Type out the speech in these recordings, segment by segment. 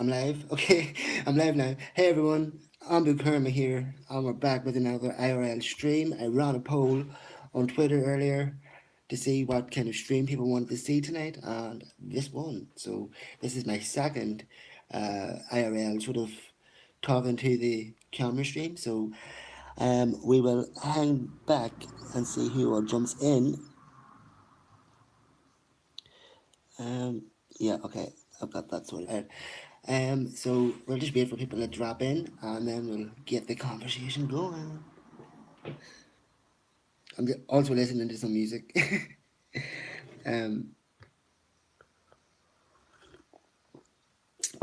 I'm live. Okay, I'm live now. Hey everyone, Anbu here, and we're back with another IRL stream. I ran a poll on Twitter earlier to see what kind of stream people wanted to see tonight, and this won. So this is my second IRL sort of talking to the camera stream. So we will hang back and see who all jumps in. Um, yeah, okay, I've got that sorted out. So we'll just wait for people to drop in, and then we'll get the conversation going. Also listening to some music. um,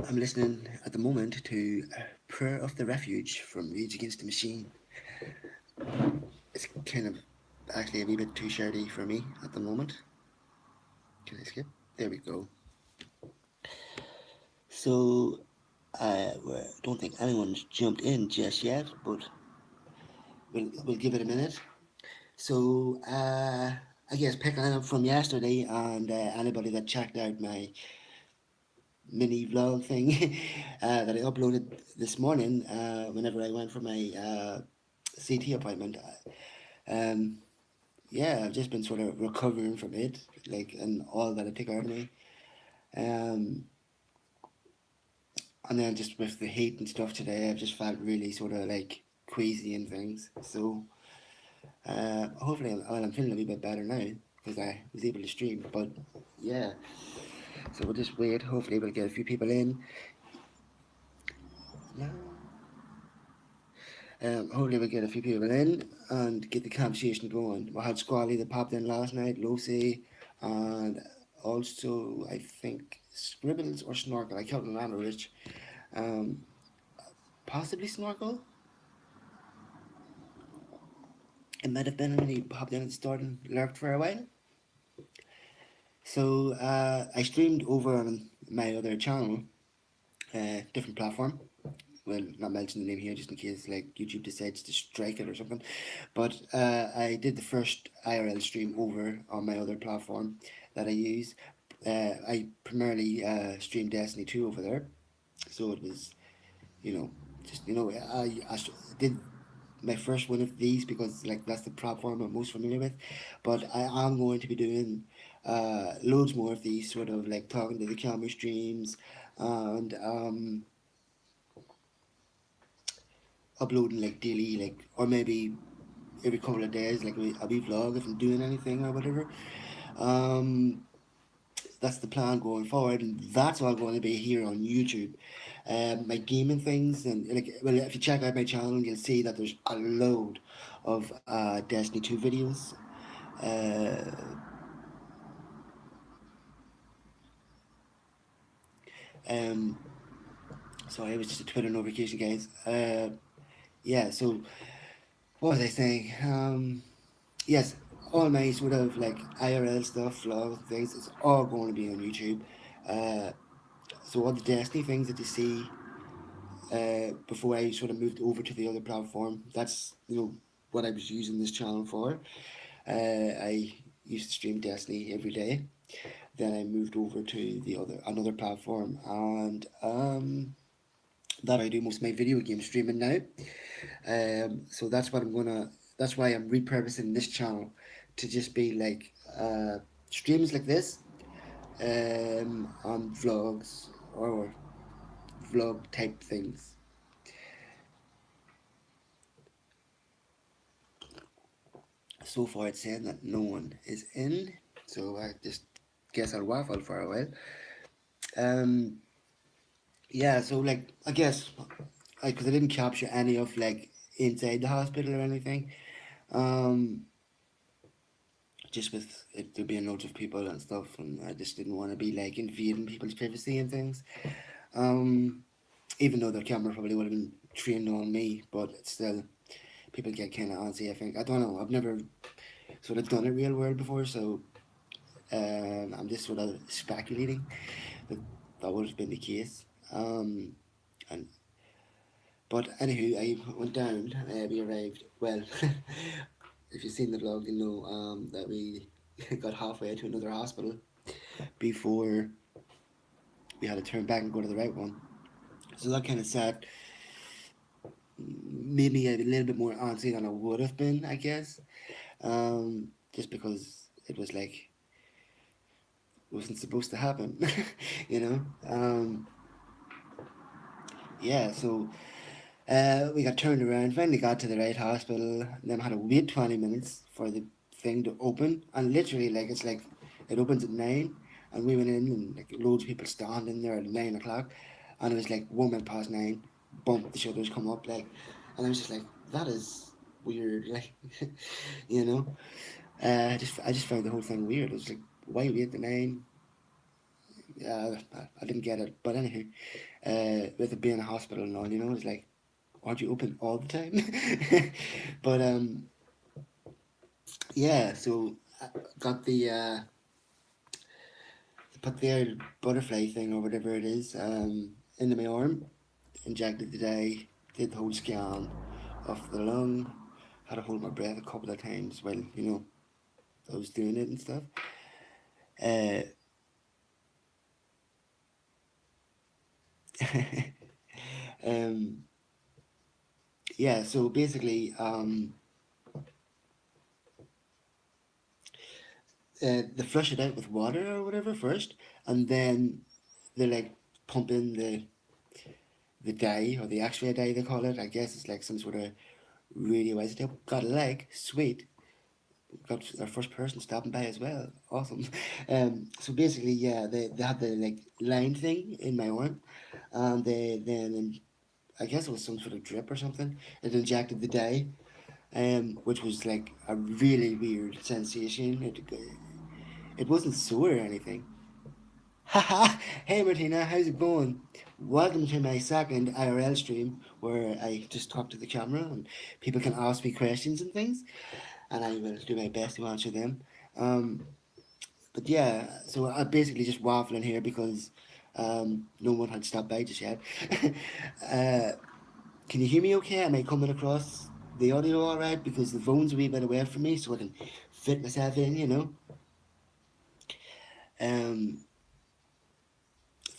I'm listening at the moment to "Prayer of the Refuge" from Rage Against the Machine. It's kind of actually a wee bit too shirty for me at the moment. Can I skip? There we go. So we don't think anyone's jumped in just yet, but we'll give it a minute. So, I guess picking up from yesterday, and anybody that checked out my mini vlog thing that I uploaded this morning, whenever I went for my CT appointment, um, yeah, I've just been sort of recovering from it, like, and all that it took out of me. Um, and then just with the heat and stuff today, I've just felt really sort of like queasy and things. So, hopefully, I'm feeling a wee bit better now because I was able to stream. But yeah, so we'll just wait. Hopefully, we'll get a few people in. No. Hopefully, we'll get a few people in and get the conversation going. We had Squally that popped in last night, Lucy, and also I think Scribbles or Snorkel. I can't remember which. Um, Possibly Snorkel. It might have been, and he popped in and started and lurked for a while. So I streamed over on my other channel, different platform. Well, not mention the name here just in case like YouTube decides to strike it or something. But I did the first IRL stream over on my other platform that I use. I primarily streamed Destiny 2 over there. So it was, you know, just, did my first one of these because like that's the platform I'm most familiar with. But I am going to be doing loads more of these sort of like talking to the camera streams and uploading like daily, like, or maybe every couple of days, like a wee vlog if I'm doing anything or whatever. Um, that's the plan going forward, and that's all going to be here on YouTube. My gaming things, and like, well, if you check out my channel, you'll see that there's a load of Destiny 2 videos. Uh, um, Sorry, it was just a Twitter notification, guys. Yeah, so what was I saying? Yes, all my sort of like IRL stuff, vlog things, it's all going to be on YouTube. Uh, so all the Destiny things that you see before I sort of moved over to the other platform, that's what I was using this channel for. I used to stream Destiny every day. Then I moved over to the other another platform, and that I do most of my video game streaming now. So that's what I'm gonna. That's why I'm repurposing this channel to just be like streams like this, on vlogs or vlog type things. So far, it's saying that no one is in, so I just guess I'll waffle for a while. Um, yeah, so like I guess, because I didn't capture any of like inside the hospital or anything. Um, just with it there being loads of people and stuff, and I just didn't want to be like invading people's privacy and things. Um, Even though the camera probably would have been trained on me, but it's still people get kind of antsy. I think I don't know. I've never sort of done it real world before, so I'm just sort of speculating that that would have been the case. And but anywho, I went down. We arrived. Well, if you've seen the vlog, you'll know that we got halfway to another hospital before we had to turn back and go to the right one. So that kind of set made me a little bit more antsy than I would have been, I guess. Just because it was like wasn't supposed to happen, you know. Yeah, so we got turned around, finally got to the right hospital, then had to wait 20 minutes for the thing to open. And literally, like, it's like it opens at 9, and we went in, and like loads of people standing there at 9 o'clock, and it was like 1 minute past 9, bump, the shutters come up, like, and I was just like, that is weird, like, you know. I just found the whole thing weird. It was like, why wait to 9? I didn't get it. But anywho, with it being a hospital and all, it's like, aren't you open all the time? But yeah, so I got the put the old butterfly thing or whatever it is into my arm, injected the dye, did the whole scan of the lung, had to hold my breath a couple of times while I was doing it and stuff. Uh, um, yeah, so basically, they flush it out with water or whatever first, and then they like pump in the dye or the X-ray dye they call it. I guess it's like some sort of radioisotope. Got a leg, sweet. Got our first person stopping by as well. Awesome. So basically, yeah, they had the like line thing in my arm, and they then I guess it was some sort of drip or something. It injected the dye, which was like a really weird sensation. It wasn't sore or anything. Haha! Hey Martina, how's it going? Welcome to my second IRL stream where I just talk to the camera and people can ask me questions and things, and I will do my best to answer them. Um, but yeah, so I'm basically just waffling here because no one had stopped by just yet. uh, can you hear me okay? Am I coming across the audio alright? Because the phone's a wee bit away from me so I can fit myself in. Um,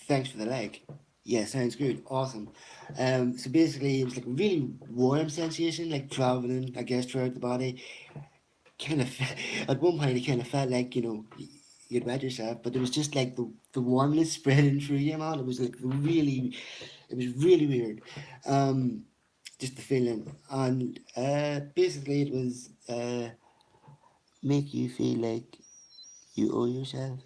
Thanks for the like. Yeah, sounds good. Awesome. So basically, it was like a really warm sensation, like traveling, I guess, throughout the body. Kind of, at one point, it kind of felt like, you'd wet yourself, but it was just like the warmness spreading through you, man. It was like it was really weird. Um, just the feeling. And basically, it was make you feel like you owe yourself.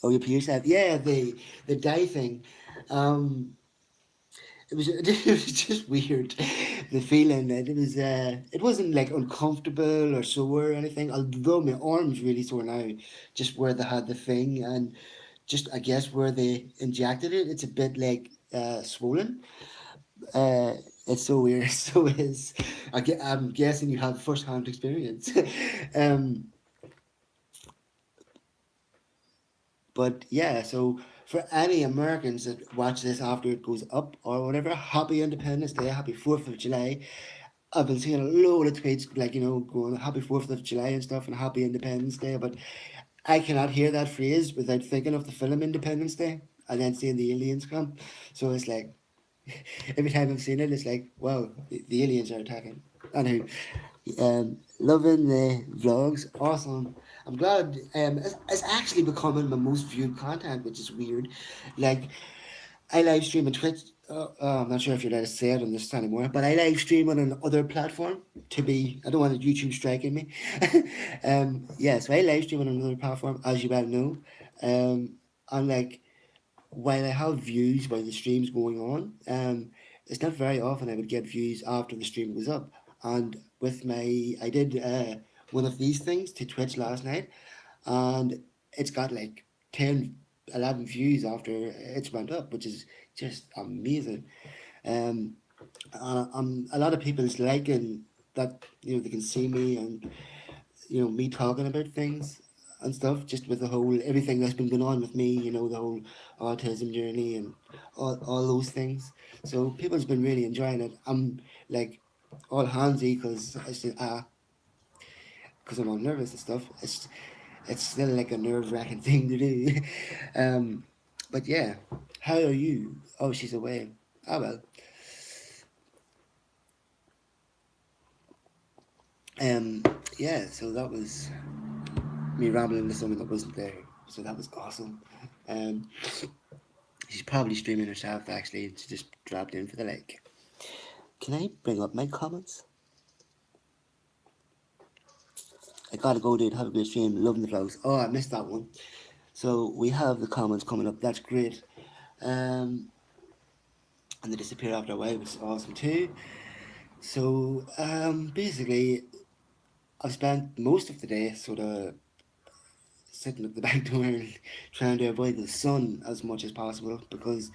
Oh, you pee yourself. Yeah, the dye thing. Um, it was just weird. The feeling that it wasn't like uncomfortable or sore or anything. Although my arms really sore now, just where they had the thing and just I guess where they injected it, it's a bit like swollen. Uh, it's so weird. So is I'm guessing you have first hand experience. um, But yeah, so for any Americans that watch this after it goes up or whatever, happy Independence Day, happy 4th of July. I've been seeing a load of tweets like, going happy 4th of July and stuff and happy Independence Day, but I cannot hear that phrase without thinking of the film Independence Day and then seeing the aliens come. So it's like, every time I've seen it, it's like, wow, the aliens are attacking. Anywho, loving the vlogs, awesome. I'm glad it's actually becoming my most viewed content, which is weird. Like, I live stream on Twitch. I'm not sure if you're allowed to say it on this anymore, but I live stream on another platform to be. I don't want YouTube striking me. Yeah, so I live stream on another platform, as you well know. And like, while I have views while the stream's going on, it's not very often I would get views after the stream was up. And I did one of these things to Twitch last night, and it's got like 10, 11 views after it's went up, which is just amazing. Um, a lot of people is liking that they can see me and me talking about things and stuff, just with the whole everything that's been going on with me, the whole autism journey and all those things. So people's been really enjoying it. I'm like all handsy because I'm all nervous and stuff. It's still like a nerve wracking thing to do. um, but yeah, how are you? Oh, she's away. Ah well. Um, yeah. So that was me rambling into someone that wasn't there. So that was awesome. Um, she's probably streaming herself actually. She just dropped in for the like. Can I bring up my comments? I gotta go, dude. Have a great stream. Loving the vlogs. Oh, I missed that one. So we have the comments coming up. That's great. Um, and they disappear after a while, which is awesome too. So basically, I've spent most of the day sort of sitting at the back door and trying to avoid the sun as much as possible because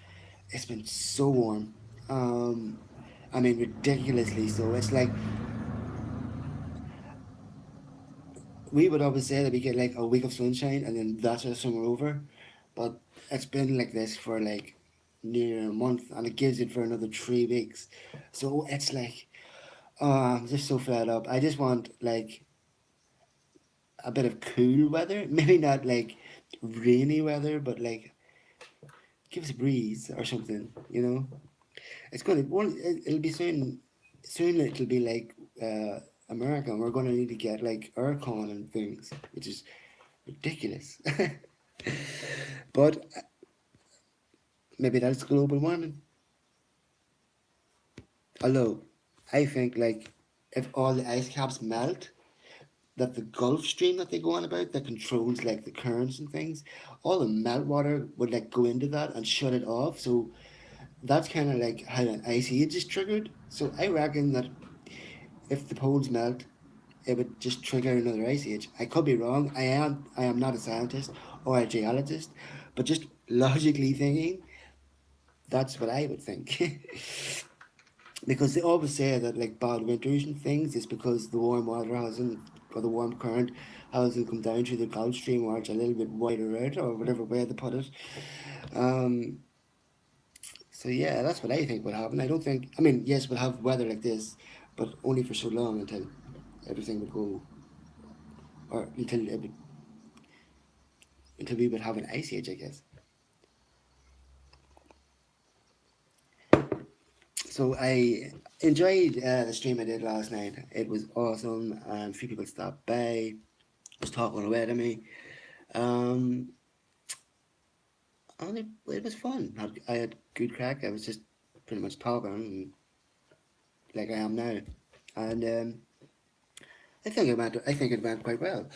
it's been so warm. Um, I mean, ridiculously so. It's like we would always say that we get like a week of sunshine and then that's our summer over, but it's been like this for like near a month and it gives it for another 3 weeks. So it's like, oh, I'm just so fed up. I just want like a bit of cool weather. Maybe not like rainy weather, but like give us a breeze or something. You know, it's gonna. Well, it'll be soon. Soon it'll be like America, and we're gonna need to get like aircon and things, which is ridiculous. But maybe that's global warming. Although I think like if all the ice caps melt, that the Gulf Stream that they go on about that controls like the currents and things, all the meltwater would like go into that and shut it off. So that's kind of like how an ice age is triggered. So I reckon that if the poles melt, it would just trigger another ice age. I could be wrong. I am not a scientist or a geologist, but just logically thinking, that's what I would think. Because they always say that like bad winters and things is because the warm water hasn't or the warm current hasn't come down to the Gulf Stream where it's a little bit wider out or whatever way they put it. Um, so yeah, that's what I think would happen. I don't think. I mean, yes, we'll have weather like this, but only for so long until everything would go, or until we would have an ice age, I guess. So I enjoyed the stream I did last night. It was awesome, and a few people stopped by, was talking away to me. Um, and it was fun. I had good crack. I was just pretty much talking like I am now, and I think it went quite well.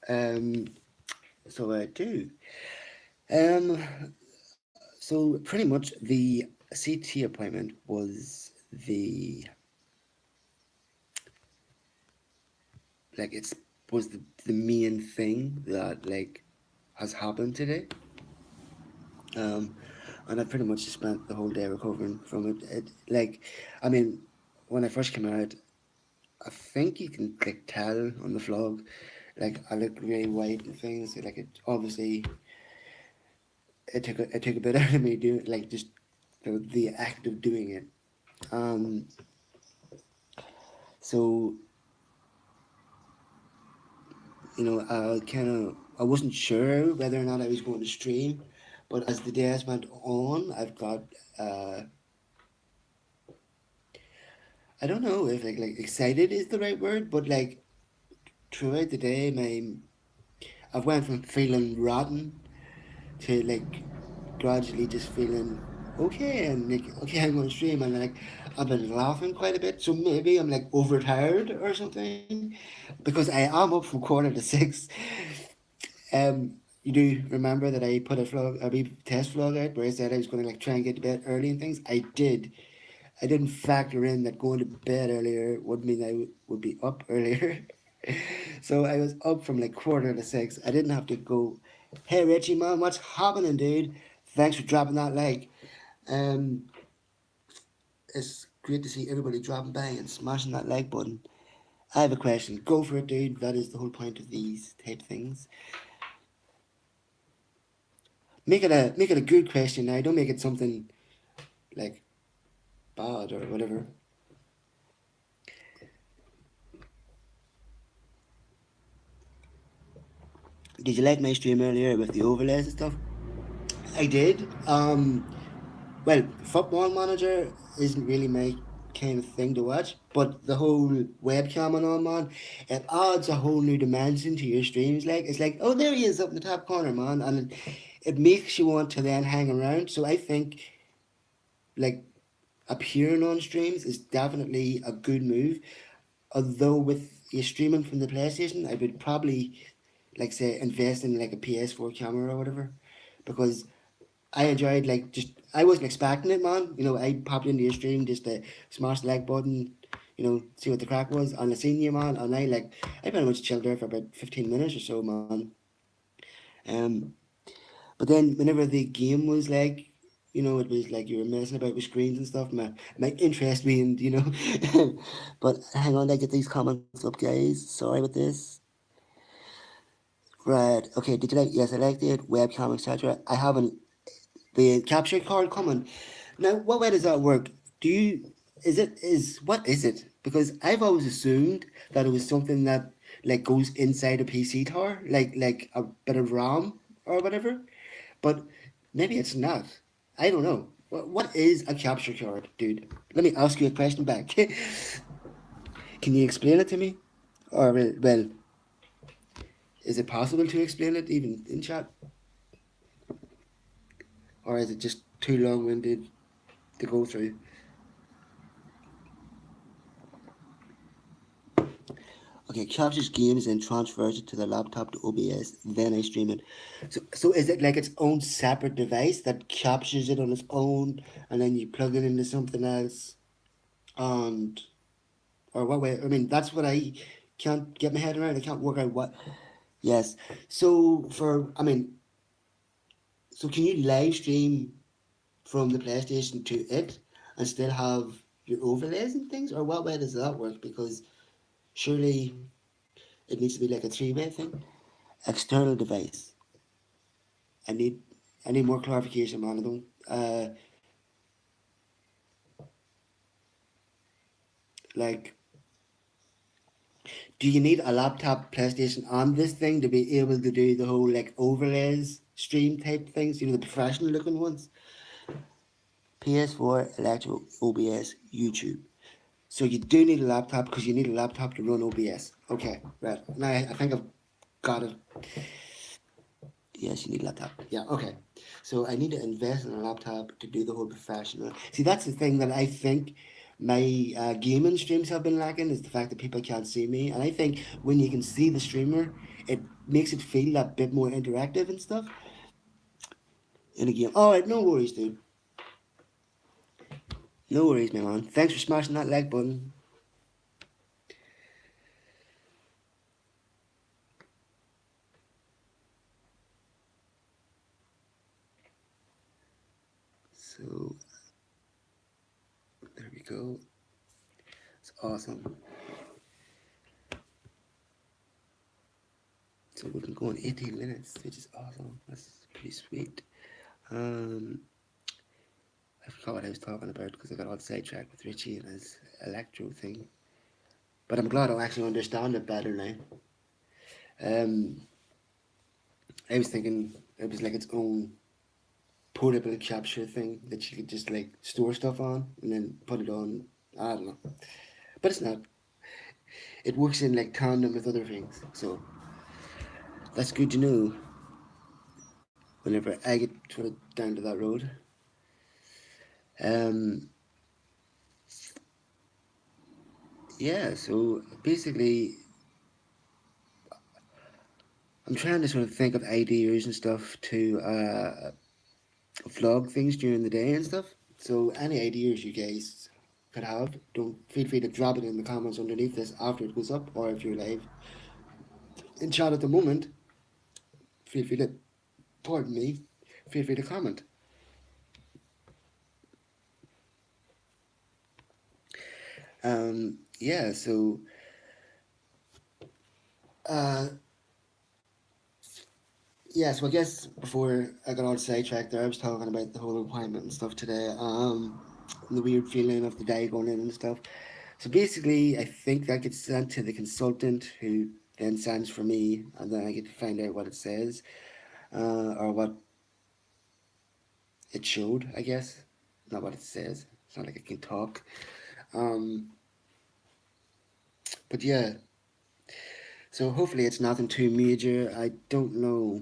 Um, so I do. Um, so pretty much the CT appointment was the like it's was the main thing that like has happened today. Um, and I pretty much spent the whole day recovering from it. Like, I mean, when I first came out, I think you can like tell on the vlog, like I look really white and things. Like it obviously it took a bit out of me doing like just the act of doing it. Um, so you know, I wasn't sure whether or not I was going to stream, but as the days went on, I've got I don't know if like excited is the right word, but like throughout the day, I've went from feeling rotten to like gradually just feeling okay and like okay I'm going to stream and like I've been laughing quite a bit, so maybe I'm like overtired or something because I am up from 1/4 to 6. You do remember that I put a wee test vlog out where I said I was going to like try and get to bed early and things. I did. I didn't factor in that going to bed earlier would mean I would be up earlier. So I was up from like 1/4 to 6. I didn't have to go, hey Richie man, what's happening, dude? Thanks for dropping that like. Um, it's great to see everybody dropping by and smashing that like button. I have a question. Go for it, dude. That is the whole point of these type things. Make it a good question now. Don't make it something like bad or whatever. Did you like my stream earlier with the overlays and stuff? I did. well, Football Manager isn't really my kind of thing to watch, but the whole webcam and all, man, it adds a whole new dimension to your streams. Like, it's like, oh, there he is up in the top corner, man, and it makes you want to then hang around. So I think, like, appearing on streams is definitely a good move. Although with your streaming from the PlayStation, I would probably, like, say, invest in like a PS4 camera or whatever, because I enjoyed, like, just I wasn't expecting it, man. You know, I popped into your stream just to smash the like button, you know, see what the crack was, and I seen you, man, and I pretty much chilled there for about 15 minutes or so, man. Um, but then whenever the game was like, you know, it was like you were messing about with screens and stuff, my interest waned, you know. But hang on, I get these comments up, guys. Sorry about this. Right. Okay. Did you like? Yes, I liked it. Webcam, etc. I haven't the capture card coming. Now, what way does that work? Do you is what is it? Because I've always assumed that it was something that like goes inside a PC tower, like a bit of RAM or whatever. But maybe it's not. I don't know. What is a capture card, dude? Let me ask you a question back. Can you explain it to me? Or well, is it possible to explain it even in chat, or is it just too long-winded to go through? Okay, captures games and transfers it to the laptop to OBS, then I stream it. So is it like its own separate device that captures it on its own, and then you plug it into something else, and or what way? I mean, that's what I can't get my head around. I can't work out what. Yes. So I mean, so can you live stream from the PlayStation to it and still have your overlays and things, or what way does that work? Because surely it needs to be like a three-way thing. External device. I need I need more clarification, man. I don't. Like, do you need a laptop, PlayStation on this thing to be able to do the whole like overlays, stream type things? You know, the professional looking ones. PS4, Electro, OBS, YouTube. So you do need a laptop because you need a laptop to run OBS. Okay, right. Now I think I've got it. Yes, you need a laptop. Yeah, okay. So I need to invest in a laptop to do the whole professional. See, that's the thing that I think my gaming streams have been lacking is the fact that people can't see me. And I think when you can see the streamer, it makes it feel a bit more interactive and stuff in a game. All right, no worries, dude. No worries, my man. Thanks for smashing that like button. So there we go. It's awesome. So we've been going 18 minutes, which is awesome. That's pretty sweet. Um, I forgot what I was talking about because I got all sidetracked with Richie and his electro thing. But I'm glad I actually understand it better now. Um, I was thinking it was like its own portable capture thing that you could just like store stuff on and then put it on. I don't know, but it's not. It works in like tandem with other things, so that's good to know. Whenever I get sort of down to that road, um, yeah. So basically, I'm trying to sort of think of ideas and stuff to vlog things during the day and stuff. So any ideas you guys could have, don't feel free to drop it in the comments underneath this after it goes up, or if you're live in chat at the moment, feel free to pardon me, feel free to comment. Yeah, so uh, yeah, so I guess before I got all sidetracked there, I was talking about the whole appointment and stuff today. The weird feeling of the day going in and stuff. So basically, I think that gets sent to the consultant who then sends for me, and then I get to find out what it says, or what it showed, I guess. not what it says. It's not like I can talk. Um, but yeah, so hopefully it's nothing too major. I don't know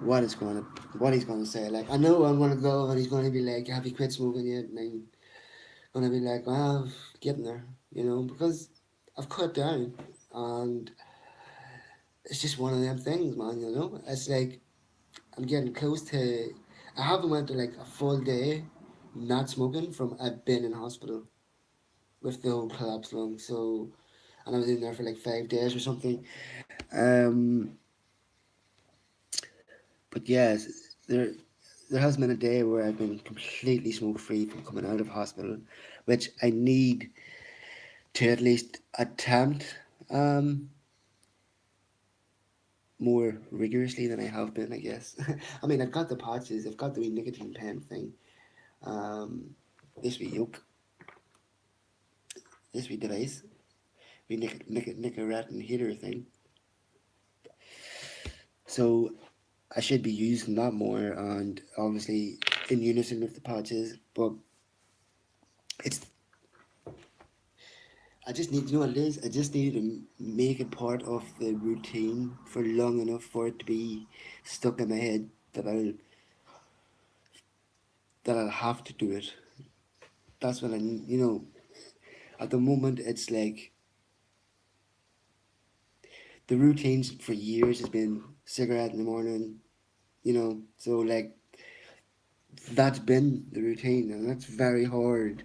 what it's gonna what he's gonna say. Like I know I'm gonna go and he's gonna be like, "Have you quit smoking yet?" And I'm gonna be like, "Well, I'm getting there," because I've cut down, and it's just one of them things, man. It's like I'm getting close to. I haven't went to like a full day not smoking from I've been in hospital with the whole collapsed lung. So, and I was in there for like 5 days or something. Um, but yes, there has been a day where I've been completely smoke free from coming out of hospital, which I need to at least attempt more rigorously than I have been, I guess. I mean, I've got the patches, I've got the wee nicotine pen thing, um, this wee yoke, this wee device, wee nicotine heater thing. So I should be using that more and obviously in unison with the patches, but it's I just need, you know what it is? I just need to make it part of the routine for long enough for it to be stuck in my head that I'll have to do it. That's what at the moment it's like the routines for years has been cigarette in the morning, so like that's been the routine and that's very hard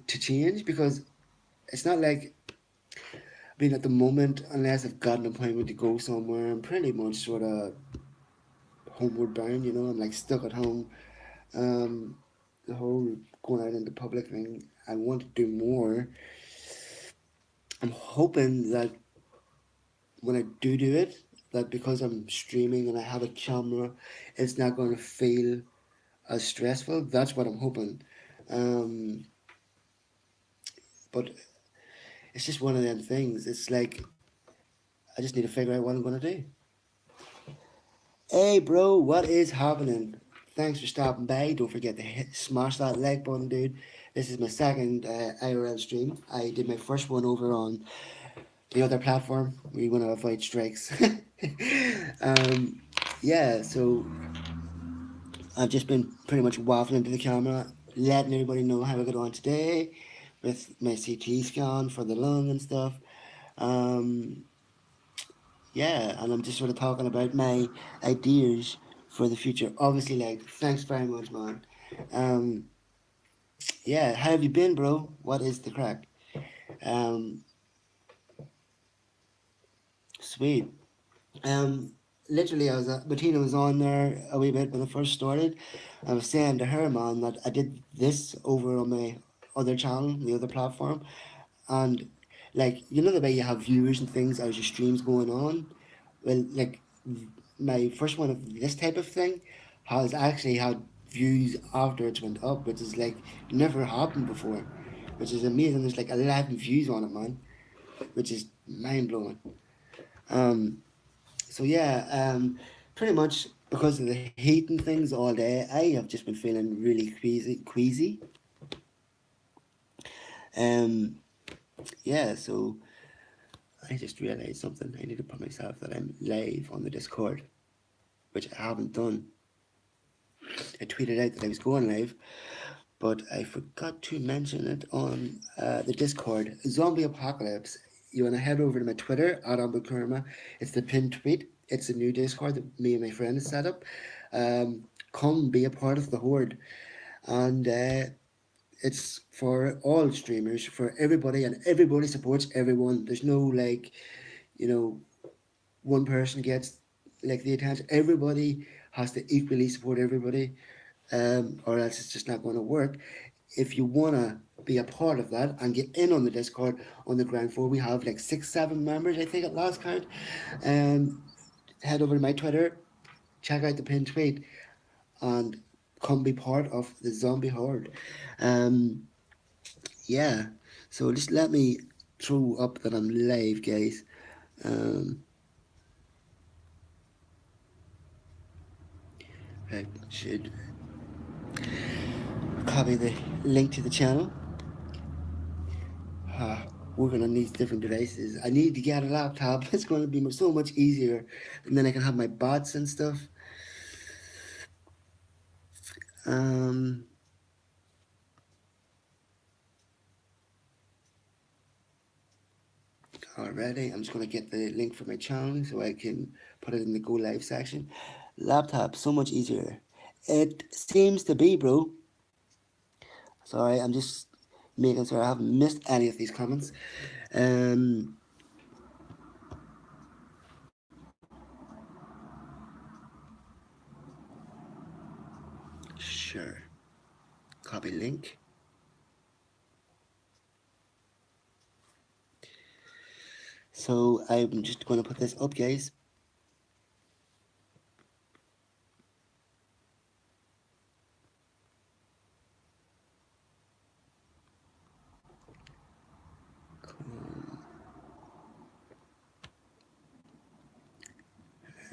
to change because it's not like I mean, at the moment, unless I've got an appointment to go somewhere, I'm pretty much sort of homeward bound, I'm like stuck at home. Um, the whole going out into public thing, I want to do more. I'm hoping that when I do it, that because I'm streaming and I have a camera, it's not going to feel as stressful. That's what I'm hoping. Um, but it's just one of them things. It's like I just need to figure out what I'm going to do. Hey, bro, what is happening? Thanks for stopping by. Don't forget to smash that like button, dude. This is my second IRL stream. I did my first one over on the other platform. We want to avoid strikes. um, yeah, so I've just been pretty much waffling to the camera, letting everybody know how I got on today with my CT scan for the lung and stuff. Um, yeah, and I'm just sort of talking about my ideas for the future. Obviously, like, thanks very much, man. Um, yeah, how have you been, bro? What is the crack? Um, sweet. Um, literally, Bettina was on there a wee bit when I first started. I was saying to her, man, that I did this over on my other channel, the other platform, and like the way you have viewers and things as your streams going on. Well, like my first one of this type of thing has actually had views after it went up, which is like never happened before, which is amazing. There's like 11 views on it, man, which is mind blowing. Um, so yeah, pretty much because of the heat and things all day, I have just been feeling really queasy. Um, yeah, so I just realized something. I need to put myself that I'm live on the Discord, which I haven't done. I tweeted out that I was going live, but I forgot to mention it on the Discord. Zombie Apocalypse. You want to head over to my Twitter at Anbu. It's the pinned tweet. It's a new Discord that me and my friend has set up. Come be a part of the horde, and it's for all streamers, for everybody, and everybody supports everyone. There's no like, you know, one person gets like the attention. Everybody has to equally support everybody, or else it's just not going to work. If you want to be a part of that and get in on the Discord on the ground floor, we have like 6, 7 members, I think, at last count. Um, head over to my Twitter, check out the pinned tweet, and come be part of the zombie horde. Um, yeah, so just let me throw up that I'm live, guys. Um, I should copy the link to the channel. Uh, Working on these different devices. I need to get a laptop. It's going to be so much easier, and then I can have my bots and stuff. Um, Already, I'm just going to get the link for my channel so I can put it in the go live section. Laptop, so much easier. It seems to be, bro. Sorry, I'm just making sure I haven't missed any of these comments. Um, sure. Copy link. So I'm just going to put this up, guys.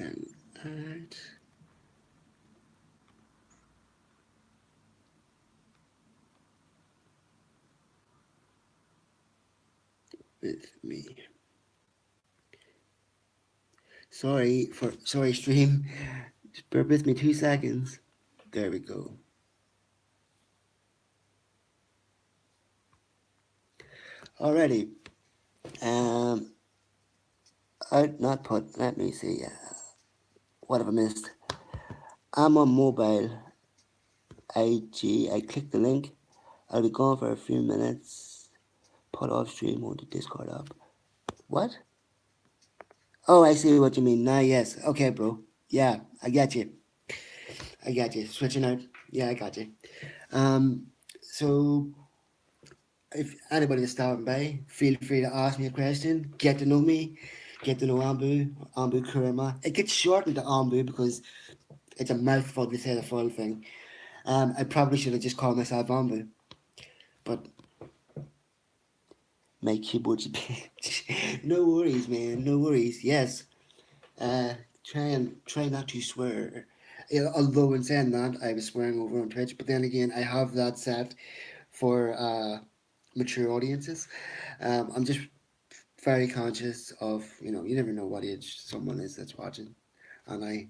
And add with me. Sorry stream. Just bear with me 2 seconds. There we go. Alrighty. Um, I'd not put. Let me see. What have I missed? I'm on mobile. I click the link. I'll be gone for a few minutes. Put off stream on the Discord app. What? Oh, I see what you mean. Nah, yes. Okay, bro. Yeah, I got you. I got you. Switching out. Yeah, I got you. Um, so if anybody is stopping by, feel free to ask me a question. Get to know me. Get to know Anbu. Anbu Kurama. It gets shortened to Anbu because it's a mouthful to say the full thing. I probably should have just called myself Anbu, but my keyboard's a bitch. No worries, man. No worries. Yes. Uh, try not to swear. Yeah, although in saying that, I was swearing over on Twitch, but then again, I have that set for mature audiences. I'm just very conscious of, you never know what age someone is that's watching, and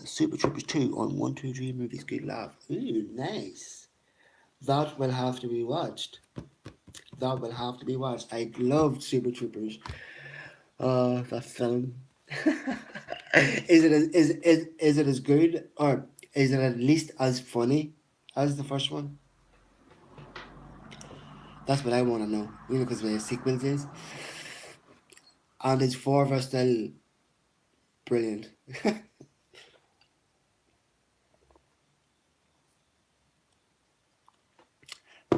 Super Troopers 2 on 123 Movies Good Laugh. Ooh, nice. That will have to be watched. That will have to be watched. I loved Super Troopers. That film. Is it as good, or is it at least as funny as the first one? That's what I want to know. Because the sequels is, and is four of us still brilliant.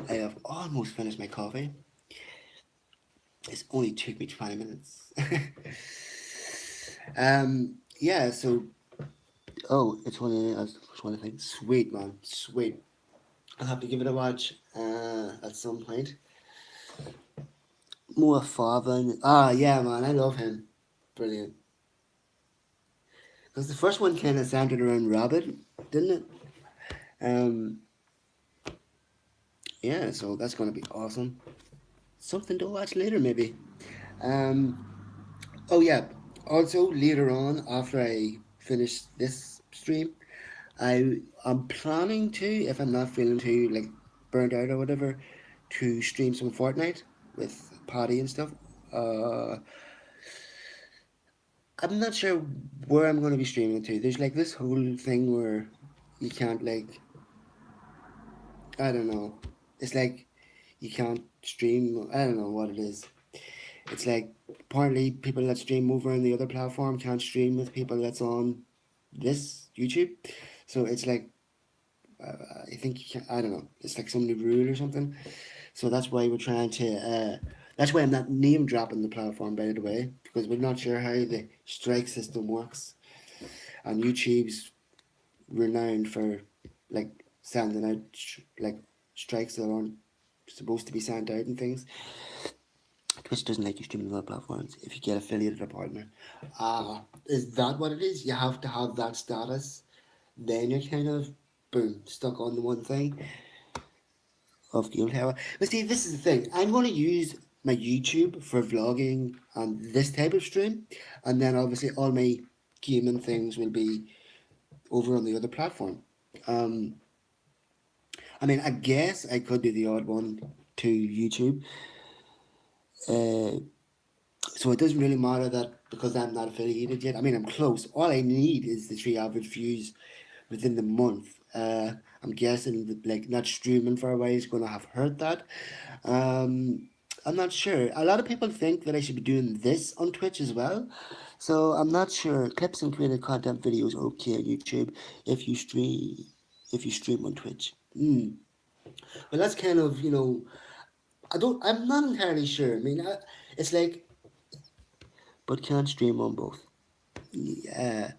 I have almost finished my coffee. It's only took me 20 minutes. Yeah. So, oh, it's one of the things. Sweet man, sweet. I'll have to give it a watch at some point. More father. Ah, yeah, man, I love him. Brilliant. Because the first one kind of centered around Rabbit, didn't it? Um, yeah, so that's gonna be awesome. Something to watch later, maybe. Um, oh yeah. Also, later on, after I finish this stream, I'm planning to, if I'm not feeling too like burnt out or whatever, to stream some Fortnite with Paddy and stuff. Uh, I'm not sure where I'm going to be streaming it to. There's like this whole thing where you can't like, I don't know. It's like you can't stream. I don't know what it is. It's like partly people that stream over on the other platform can't stream with people that's on this YouTube. So it's like I think you can. I don't know. It's like some new rule or something. So that's why we're trying to. That's why I'm not name dropping the platform, by the way, because we're not sure how the strike system works. And YouTube's renowned for like sending out like strikes that aren't supposed to be sent out and things. Twitch doesn't like you streaming on other platforms if you get affiliated or partner. Is that what it is? You have to have that status then you're kind of boom stuck on the one thing of Game Tower. But see, this is the thing. I'm going to use my YouTube for vlogging and this type of stream, and then obviously all my gaming things will be over on the other platform. Um, I mean, I guess I could do the odd one to YouTube. Uh, so it doesn't really matter that because I'm not affiliated yet. I mean, I'm close. All I need is the three average views within the month. I'm guessing that like not streaming for a while is going to have hurt that. Um, I'm not sure. A lot of people think that I should be doing this on Twitch as well. So I'm not sure. Clips and created content videos are okay on YouTube if you stream on Twitch. But that's kind of, I'm not entirely sure. I mean, it's like, but can't stream on both. Yeah.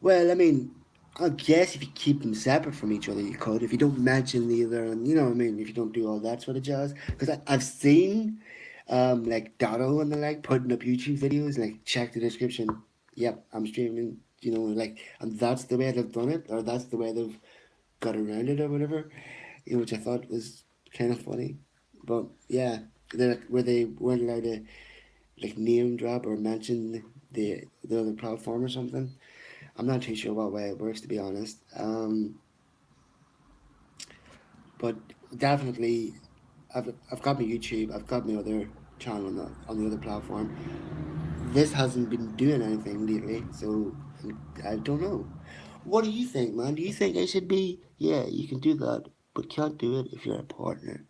Well, I mean, I guess if you keep them separate from each other, you could. If you don't mention the other, and you know what I mean, if you don't do all that sort of jazz. Because I've seen, like Dotto and the like putting up YouTube videos, like check the description. Yep, I'm streaming. Like, and that's the way they've done it, or that's the way they've got around it, or whatever. Which I thought was kind of funny. But yeah, where they weren't allowed to like name drop or mention the other platform or something. I'm not too sure what way it works, to be honest. But definitely, I've got my YouTube. I've got my other channel on the other platform. This hasn't been doing anything lately, so I don't know. What do you think, man? Do you think I should be? Yeah, you can do that, but can't do it if you're a partner.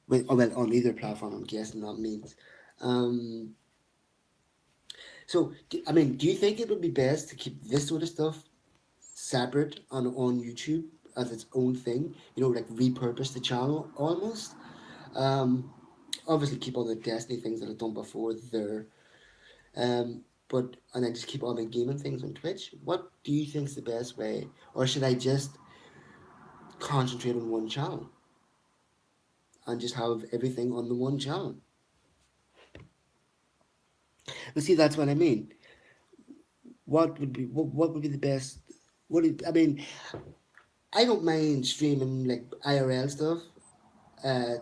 Well, on either platform, I'm guessing that means. Um, I mean, do you think it would be best to keep this sort of stuff separate on YouTube as its own thing? Like repurpose the channel almost. Um, Obviously keep all the Destiny things that I've done before there. But and then just keep all my gaming things on Twitch. What do you think is the best way, or should I just concentrate on one channel and just have everything on the one channel? But see, that's what I mean. What would be the best? I mean? I don't mind streaming like IRL stuff. Uh,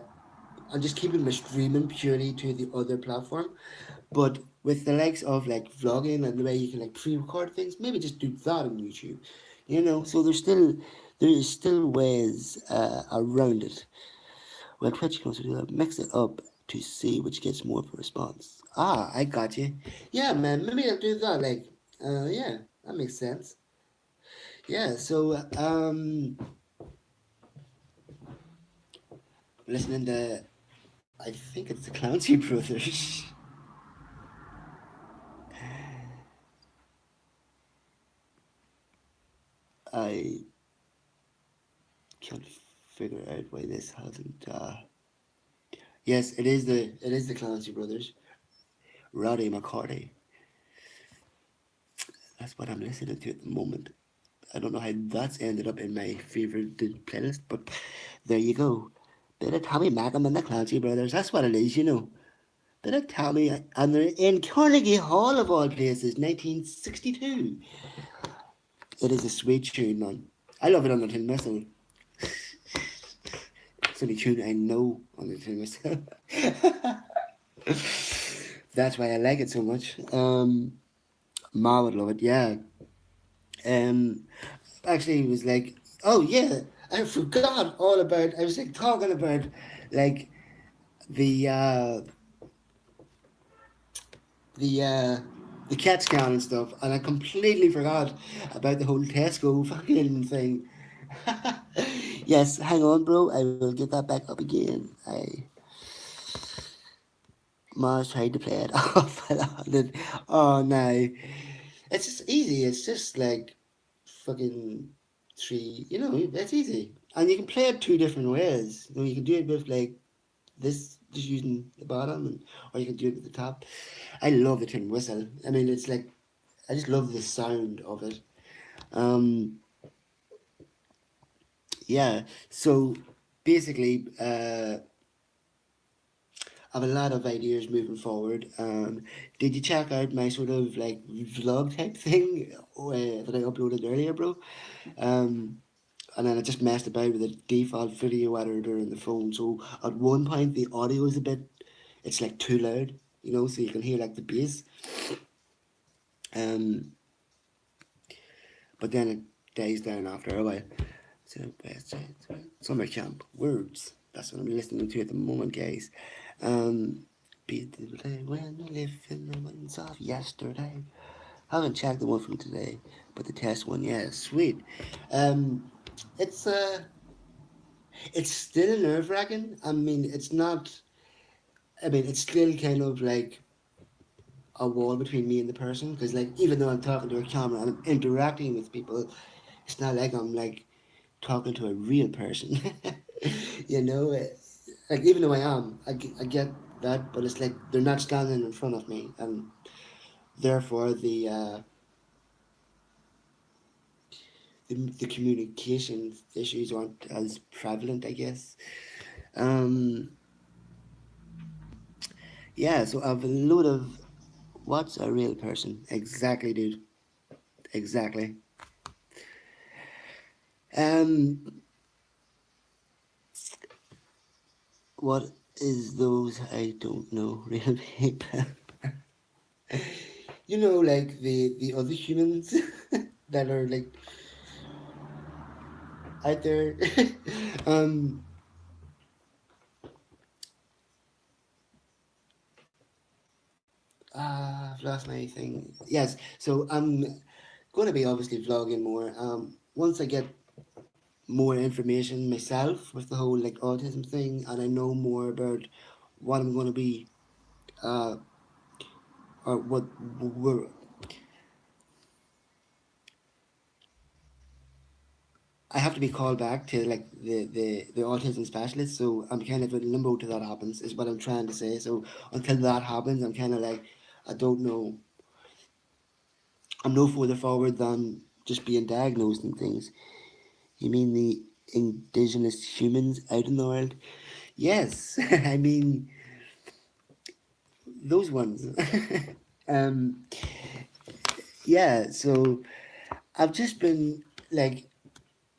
I'm just keeping my streaming purely to the other platform. But with the likes of like vlogging and the way you can like pre-record things, maybe just do that on YouTube. So there is still ways around it. When Twitch comes to do that, mix it up to see which gets more of a response. Ah, I got you. Yeah, man, maybe I'll do that. Like, yeah, that makes sense. Yeah, so listening to, I think it's the Clancy Brothers. I can't figure out why this hasn't. Yes, it is the Clancy Brothers. Roddy McCarty. That's what I'm listening to at the moment. I don't know how that's ended up in my favorite playlist, but there you go. Bit of Tommy Mackham and the Clancy Brothers. That's what it is. Bit of Tommy, and they're in Carnegie Hall of all places, 1962. It is a sweet tune, man. I love it on the Tin Whistle. It's the only tune I know on the Tin Whistle. That's why I like it so much. Ma would love it, yeah. Um, Actually, it was like, oh yeah, I forgot all about. I was like talking about like the uh, the uh, the cat scan and stuff, and I completely forgot about the whole Tesco fucking thing. Yes, hang on, bro. I will get that back up again. Mars tried to play it off, and oh no, it's just easy. It's just like fucking three. That's easy, and you can play it two different ways. You can do it with like this, just using the bottom, or you can do it with the top. I love the tin whistle. I mean, it's like I just love the sound of it. Um, yeah. So basically, I have a lot of ideas moving forward. Did you check out my sort of like vlog type thing that I uploaded earlier, bro? Um, and then I just messed about with the default video editor in the phone. So at one point the audio is a bit, it's like too loud, you know, so you can hear like the bass. Um, but then it dies down after a while. So summer camp words. That's what I'm listening to at the moment, guys. Um, be the day when we live in the winds of yesterday. Haven't checked the one from today, but the test one, yeah, sweet. Um, it's it's still nerve wracking. I mean, it's not. I mean, it's still kind of like a wall between me and the person because, like, even though I'm talking to a camera and I'm interacting with people, it's not like I'm like talking to a real person. you know, like even though I get that, but it's like they're not standing in front of me, and therefore the communication issues aren't as prevalent, I guess. Um, yeah, so I've a load of what's a real person? Exactly, dude. Exactly. Um, what is those? I don't know, real people. You know, like the other humans that are like out there. um, I've lost my thing. Yes, so I'm going to be obviously vlogging more. Once I get more information myself with the whole like autism thing, and I know more about what I'm going to be, uh, or what we're, I have to be called back to like the autism specialist. So I'm kind of in limbo till that happens. Is what I'm trying to say. So until that happens, I'm kind of like I don't know. I'm no further forward than just being diagnosed and things. You mean the indigenous humans out in the world? Yes, I mean those ones. um, yeah, so I've just been like,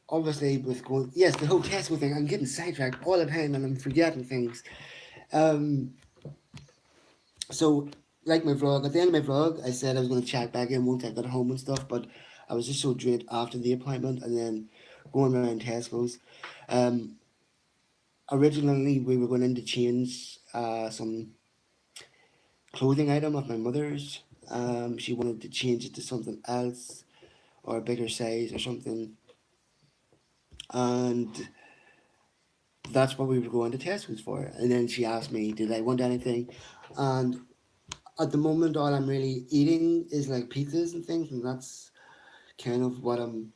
obviously with going, yes, the whole Tesco thing. I'm getting sidetracked all the time, and I'm forgetting things. Um, so like my vlog, at the end of my vlog, I said I was going to check back in once I got home and stuff, but I was just so drained after the appointment, and then going around Tesco's. Um, Originally we were going in to change some clothing item of my mother's. She wanted to change it to something else or a bigger size or something, and that's what we were going to Tesco's for. And then she asked me, "Did I want anything?" And at the moment, all I'm really eating is like pizzas and things, and that's kind of what I'm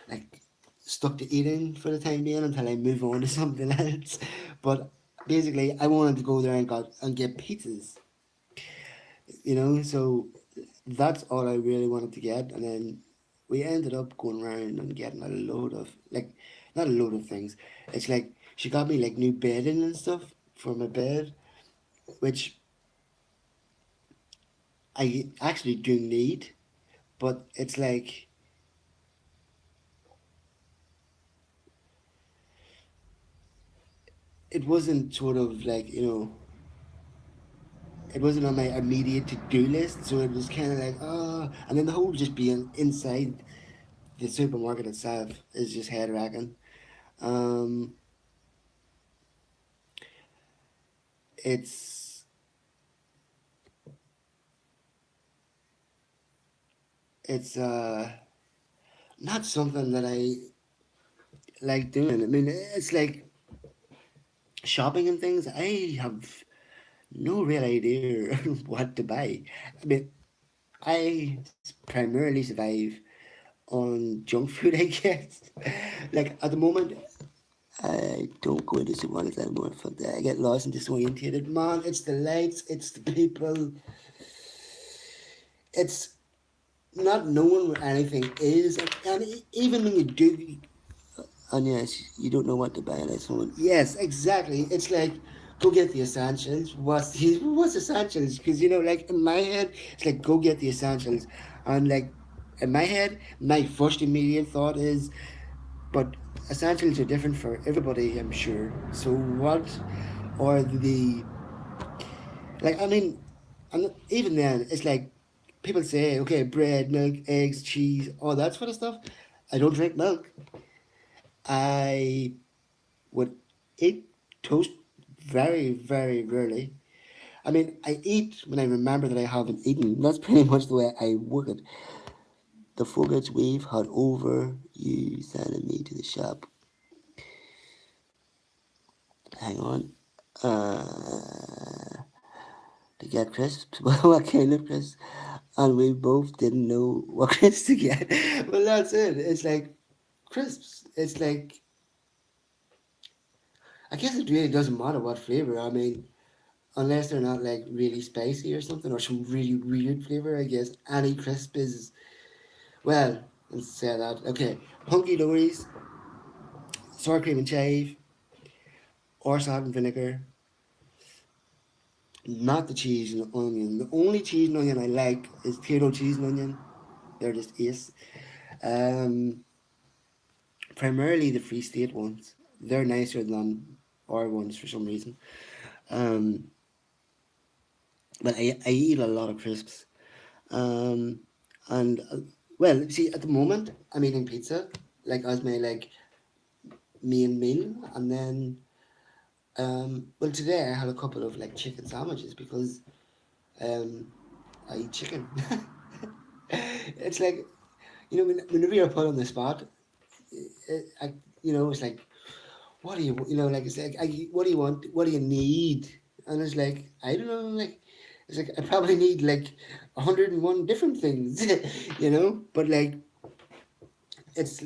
like stuck to eating for the time being until I move on to something else. But basically, I wanted to go there and get pizzas, you know. So that's all I really wanted to get, and then we ended up going around and getting a load of like, not a load of things. It's like she got me like new bedding and stuff for my bed, which I actually do need, but it's like it wasn't sort of like, you know, it wasn't on my immediate to do list, so it was kind of like, oh, and then the whole just being inside the supermarket itself is just head wracking. Um, it's it's not something that I like doing. I mean, it's like shopping and things. I have no real idea what to buy. I mean, I primarily survive on junk food, I guess. Like at the moment, I don't go into supermarkets anymore. Fuck that. I get lost and disorientated. Man, it's the lights, it's the people, it's not knowing where anything is. And even when you do, and yes, you don't know what to buy at this moment. Yes, exactly. It's like go get the essentials. What's essentials? Because like in my head, it's like go get the essentials, and like in my head, my first immediate thought is, but essentials are different for everybody, I'm sure. So what are the like? I mean, and even then, it's like people say, okay, bread, milk, eggs, cheese, all that sort of stuff. I don't drink milk. I would eat toast very, very rarely. I mean, I eat when I remember that I haven't eaten. That's pretty much the way I work it. The focus we've had over you sending me to the shop. Hang on. To get crisps. What kind of crisps? And we both didn't know what crisps to get. Well, that's it. It's like crisps. It's like, I guess it really doesn't matter what flavor. I mean, unless they're not like really spicy or something or some really weird flavor, I guess any crisp is, well, let's say that. Okay, hunky dories, sour cream and chive, or salt and vinegar. Not the cheese and onion. The only cheese and onion I like is potato cheese and onion. They're just ace. Um, Primarily the Free State ones. They're nicer than our ones for some reason. Um, but I eat a lot of crisps. Um, and well, see, at the moment I'm eating pizza, like as my like main meal, and then well today I had a couple of like chicken sandwiches because um, I eat chicken. It's like whenever you're put on the spot, I it's like what do you like it's like what do you want, what do you need, and it's like I don't know, like it's like I probably need like 101 different things, but like it's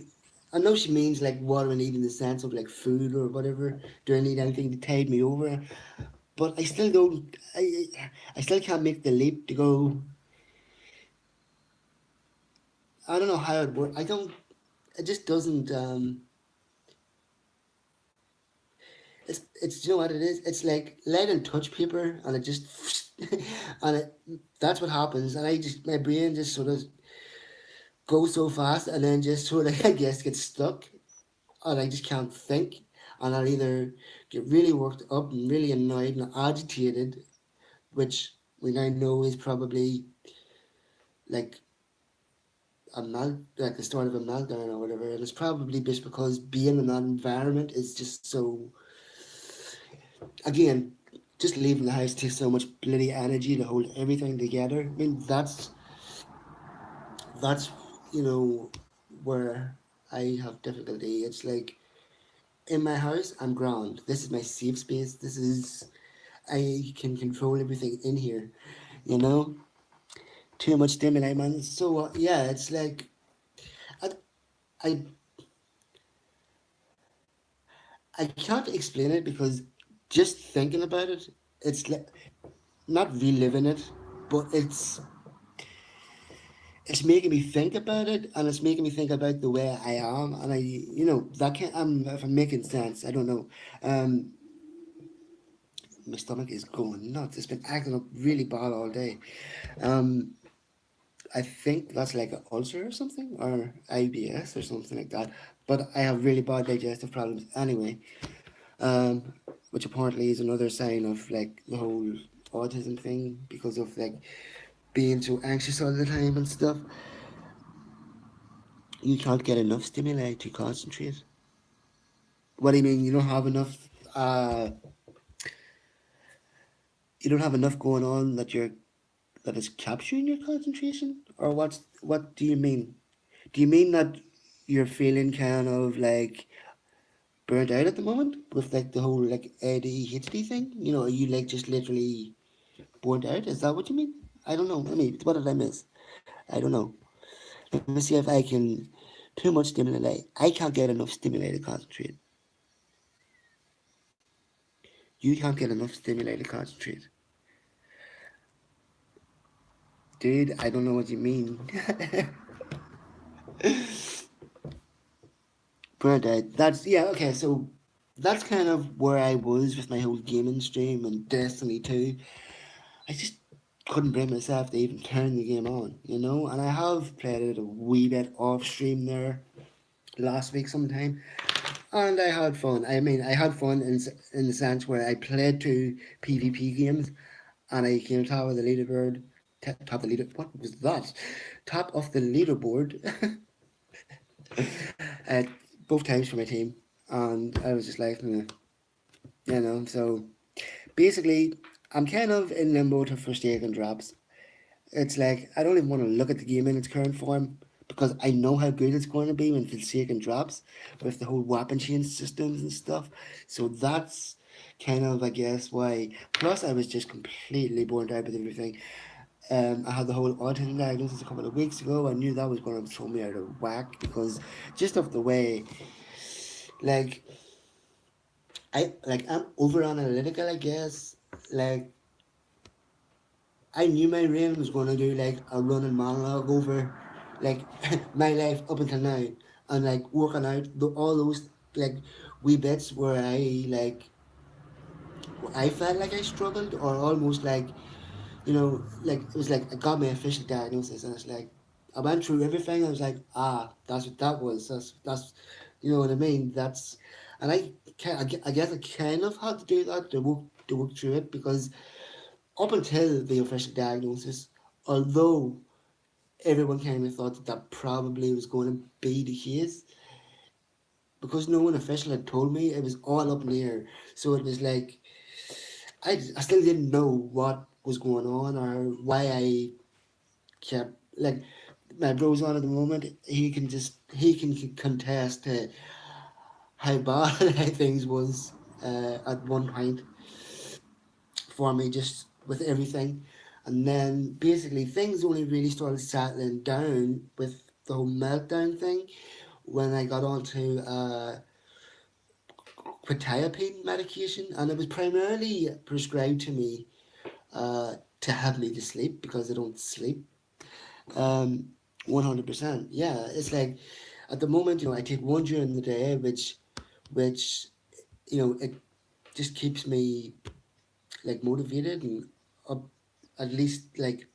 I know she means like what do I need in the sense of like food or whatever. Do I need anything to tide me over? But I still don't. I still can't make the leap to go. I don't know how it works. I don't. It just doesn't. It's you know what it is. It's like lead and touch paper, and it just and that's what happens. And I just my brain just sort of goes so fast, and then just sort of I guess gets stuck, and I just can't think. And I'll either get really worked up and really annoyed and agitated, which we now know is probably like like the start of a meltdown or whatever. And it's probably just because being in that environment is just so, again, just leaving the house takes so much bloody energy to hold everything together. I mean, that's where I have difficulty. It's like in my house, I'm ground. This is my safe space. This is I can control everything in here. You know, too much stimuli, man. So yeah, it's like I I I can't explain it because just thinking about it, it's like not reliving it, but it's making me think about it, and it's making me think about the way I am, and that can't. If I'm making sense, I don't know. Um, my stomach is going nuts. It's been acting up really bad all day. Um, I think that's like an ulcer or something, or IBS or something like that. But I have really bad digestive problems anyway, um, which apparently is another sign of like the whole autism thing because of like being so anxious all the time and stuff. You can't get enough stimuli to concentrate. What do you mean? You don't have enough going on that is capturing your concentration, or what do you mean? Do you mean that you're feeling kind of like burnt out at the moment with like the whole like ADHD thing? Are you like just literally burnt out? Is that what you mean? I don't know. I mean, what did I miss? I don't know. Let me see if I can. Too much stimuli. I can't get enough stimuli to concentrate. You can't get enough stimuli to concentrate. Dude, I don't know what you mean. Burnt out. That's, yeah, okay, so that's kind of where I was with my whole gaming stream and Destiny 2. I just couldn't bring myself to even turn the game on, you know? And I have played it a wee bit off stream there last week sometime, and I had fun. I mean, I had fun in the sense where I played two PvP games, and I came top of the leaderboard. Top of the leader. What was that? Top of the leaderboard. uh, both times for my team, and I was just like, you know. So basically, I'm kind of in limbo to Forsaken drops. It's like I don't even want to look at the game in its current form because I know how good it's going to be when Forsaken drops with the whole weapon change systems and stuff. So that's kind of, I guess, why. Plus, I was just completely burnt out with everything. I had the whole autism diagnosis a couple of weeks ago. I knew that was going to throw me out of whack because just of the way, like I'm over analytical, I guess. Like I knew my brain was gonna do like a running monologue over like my life up until now, and like working out all those like wee bits where I felt like I struggled or almost like, you know, like it was like I got my official diagnosis and it's like I went through everything. I was like, that's what that was. That's you know what I mean. That's and I guess I kind of had to do that to work through it because up until the official diagnosis, although everyone kind of thought that that probably was going to be the case, because no one official had told me, it was all up in the air. So it was like, I still didn't know what was going on or why I kept, like, my bro's on at the moment, he can contest how bad things was at one point for me just with everything. And then basically things only really started settling down with the whole meltdown thing when I got onto quetiapine medication, and it was primarily prescribed to me to help me to sleep because I don't sleep. 100%. Yeah, it's like at the moment, you know, I take one during the day, which you know, it just keeps me like motivated and up, at least like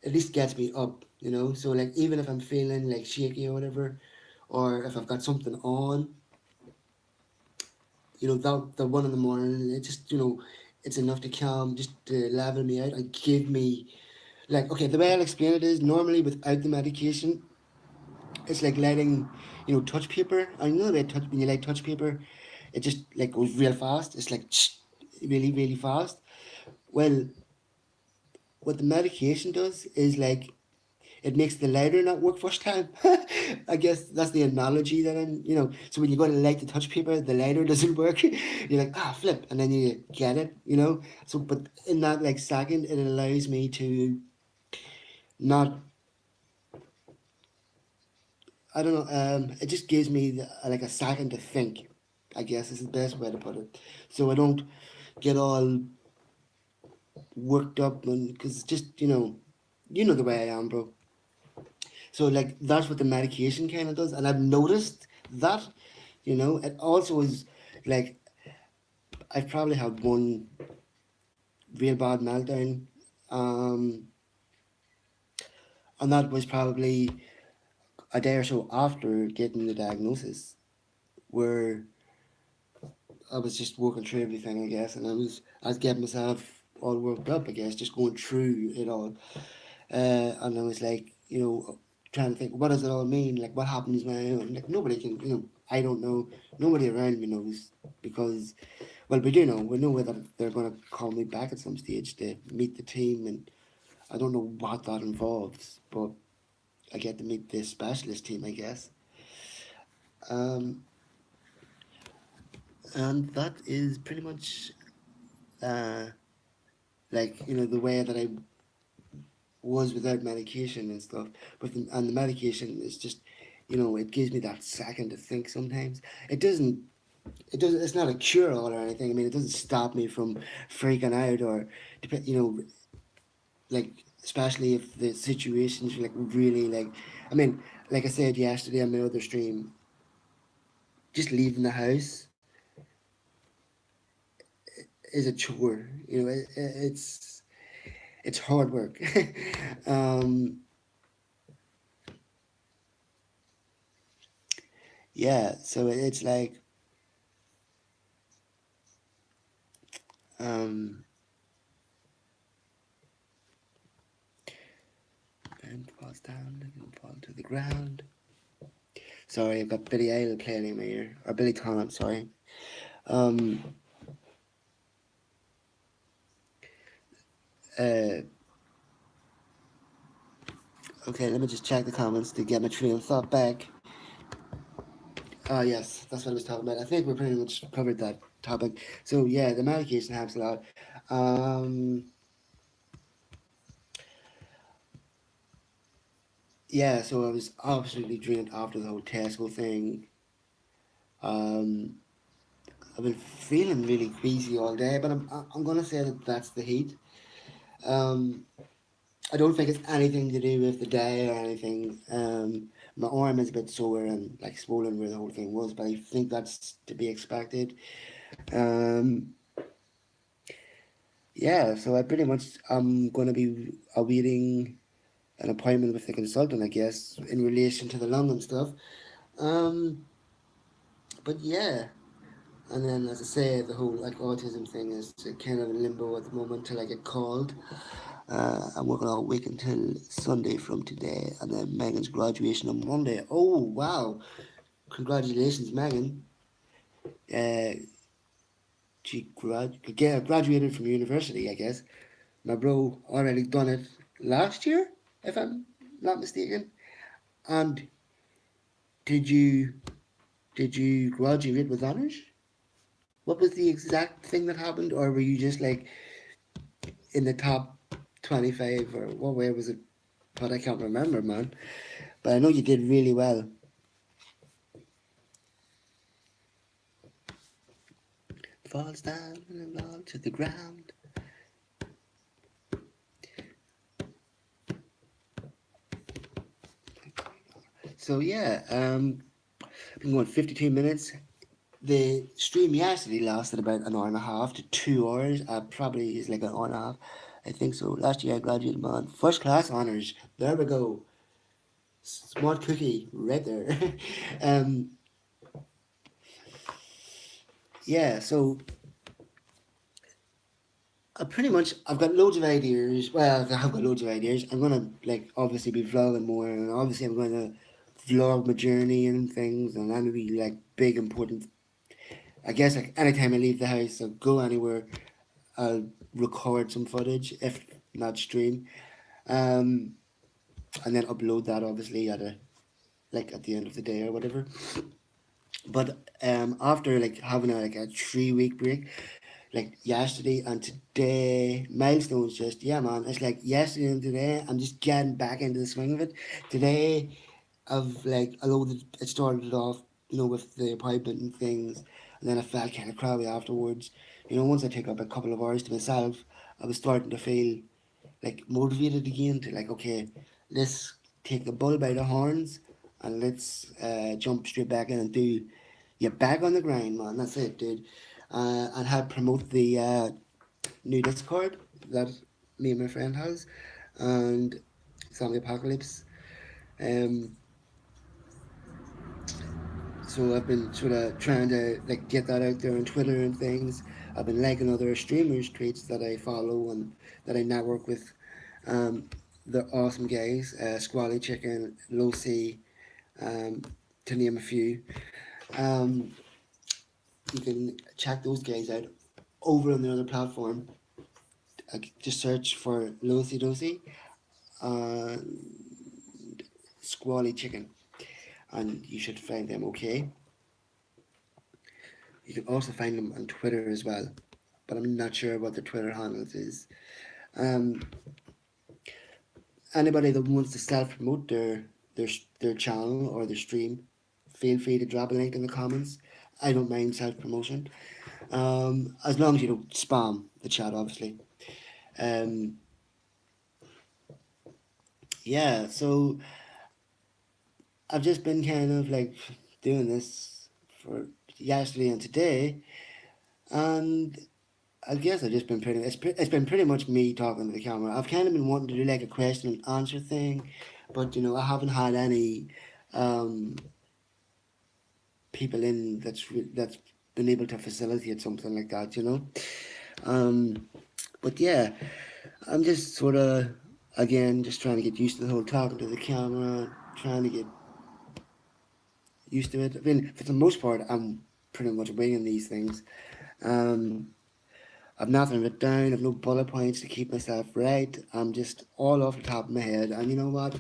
at least gets me up, you know. So like even if I'm feeling like shaky or whatever, or if I've got something on, you know, that the one in the morning, it just it's enough to calm, just to level me out and give me like okay. The way I'll explain it is normally without the medication, it's like lighting, touch paper. I know the way touch when you light touch paper, it just like goes real fast. It's like really really fast. Well, what the medication does is like it makes the lighter not work first time. I guess that's the analogy that so when you go to light the touch paper, the lighter doesn't work. You're like, flip, and then you get it, So, but in that like second, it allows me to not, I don't know, it just gives me like a second to think, I guess is the best way to put it. So I don't get all worked up and, because just, you know the way I am, bro. So like that's what the medication kind of does, and I've noticed that, it also is like I've probably had one real bad meltdown, um, and that was probably a day or so after getting the diagnosis, where I was just working through everything, I guess, and I was getting myself all worked up, I guess, just going through it all, and I was like, trying to think, what does it all mean? Like, what happens now? Like, nobody can, I don't know. Nobody around me knows because, well, we do know. We know whether they're going to call me back at some stage to meet the team, and I don't know what that involves, but I get to meet the specialist team, I guess. Um, and that is pretty much, uh, like, the way that I was without medication and stuff. And the medication is just, it gives me that second to think sometimes. It doesn't. It's not a cure all or anything. I mean, it doesn't stop me from freaking out or, like especially if the situation's like really like. I mean, like I said yesterday on my other stream. just leaving the house is a chore. You know, it's hard work. um, yeah, so it's like um, and falls down and fall to the ground. Sorry, I've got Billy Idol playing in my ear, or Billy Talent. Sorry. Um, uh, okay, let me just check the comments to get my train of thought back. Ah, yes, that's what I was talking about. I think we pretty much covered that topic. So yeah, the medication helps a lot. Um, yeah, so I was absolutely drained after the whole Tesco thing. Um, I've been feeling really queasy all day, but I'm gonna say that that's the heat. Um, I don't think it's anything to do with the day or anything. My arm is a bit sore and like swollen where the whole thing was, but I think that's to be expected. Um, yeah, so I pretty much I'm gonna be awaiting an appointment with the consultant, I guess, in relation to the lung and stuff. Um, but yeah, and then as I say, the whole like autism thing is kind of in limbo at the moment till I get called. I'm working all week until Sunday from today, and then Megan's graduation on Monday. Oh wow! Congratulations, Megan. Uh, graduated from university, I guess. My bro already done it last year, if I'm not mistaken. And did you did you graduate with honors? What was the exact thing that happened, or were you just like in the top 25, or what way was it? But I can't remember, man. But I know you did really well. Falls down and fall to the ground. So yeah, been going 52 minutes. The stream yesterday lasted about an hour and a half to 2 hours. Probably is like an hour and a half. I think so. Last year I graduated man. First class honors. There we go. Smart cookie right there. um, yeah, so pretty much I've got loads of ideas. Well, I've got loads of ideas. I'm gonna like obviously be vlogging more, and obviously I'm gonna vlog my journey and things, and that'll be like big important. I guess like anytime I leave the house or go anywhere, I'll record some footage, if not stream, um, and then upload that obviously at a like at the end of the day or whatever. But after like having like a 3 week break, like yesterday and today, milestones just yeah man, it's like yesterday and today I'm just getting back into the swing of it. Today I've like although it started off, you know, with the appointment and things, and then I felt kind of crabby afterwards. You know, once I take up a couple of hours to myself, I was starting to feel like motivated again to like okay, let's take the bull by the horns and let's jump straight back in and do you're back on the grind, man. That's it, dude. And help promote the new Discord that me and my friend has, and Zombie Apocalypse. Um, so I've been sort of trying to like get that out there on Twitter and things. I've been liking other streamers' tweets that I follow and that I network with. Um, they're awesome guys. Squally Chicken, Lucy, um, to name a few. Um, you can check those guys out over on the other platform. Just search for Lucy Lucy and Squally Chicken, and you should find them okay. You can also find them on Twitter as well, but I'm not sure what their Twitter handles is. Um, Anybody that wants to self promote their their channel or their stream, feel free to drop a link in the comments. I don't mind self promotion, as long as you don't spam the chat, obviously. Um, yeah, so I've just been kind of like doing this for yesterday and today, and I guess I've just been it's been pretty much me talking to the camera. I've kind of been wanting to do like a question and answer thing, but I haven't had any um, people in that's been able to facilitate something like that. Um, but yeah, I'm just sort of again just trying to get used to the whole talking to the camera, trying to get used to it. I mean, for the most part, I'm pretty much winging these things. Um, I've nothing written down. I've no bullet points to keep myself right. I'm just all off the top of my head. And you know what?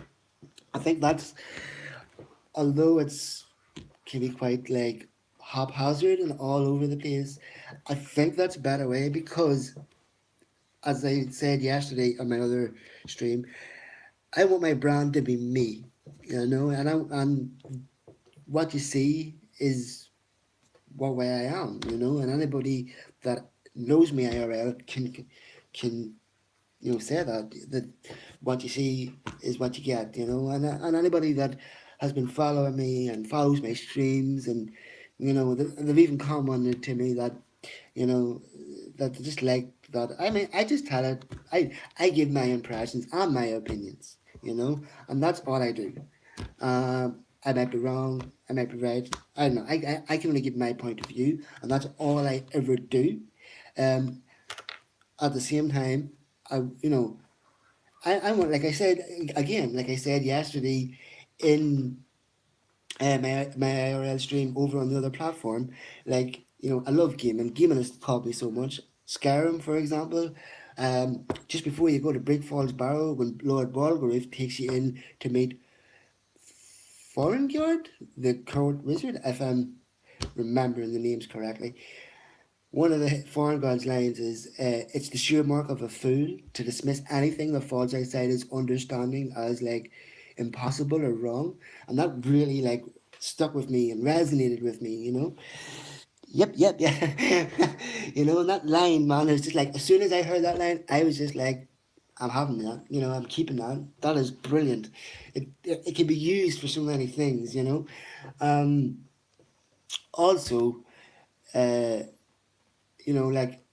I think that's, although it's can be quite like haphazard and all over the place, I think that's a better way because, as I said yesterday on my other stream, I want my brand to be me, and what you see is what way I am, and anybody that knows me IRL can say that what you see is what you get, and anybody that has been following me and follows my streams, and they've even commented to me that you know that they just like that. I mean, I just tell it. I give my impressions and my opinions, and that's all I do. I might be wrong, I might be right. I don't know. I can only give my point of view, and that's all I ever do. Um, at the same time, I want, like I said again, like I said yesterday, in my IRL stream over on the other platform, like I love gaming. Gaming has taught me so much. Skyrim, for example, just before you go to Brick Falls Barrow, when Lord Balgariff takes you in to meet Forengard, the court wizard, if I'm remembering the names correctly. One of the foreign gods lines is, "It's the sheer mark of a fool to dismiss anything that falls outside his understanding as like impossible or wrong," and that really like stuck with me and resonated with me. Yep, yep, yeah. And that line, man, is just like as soon as I heard that line, I was just like, "I'm having that." I'm keeping that. That is brilliant. It can be used for so many things. Um, Also, uh, like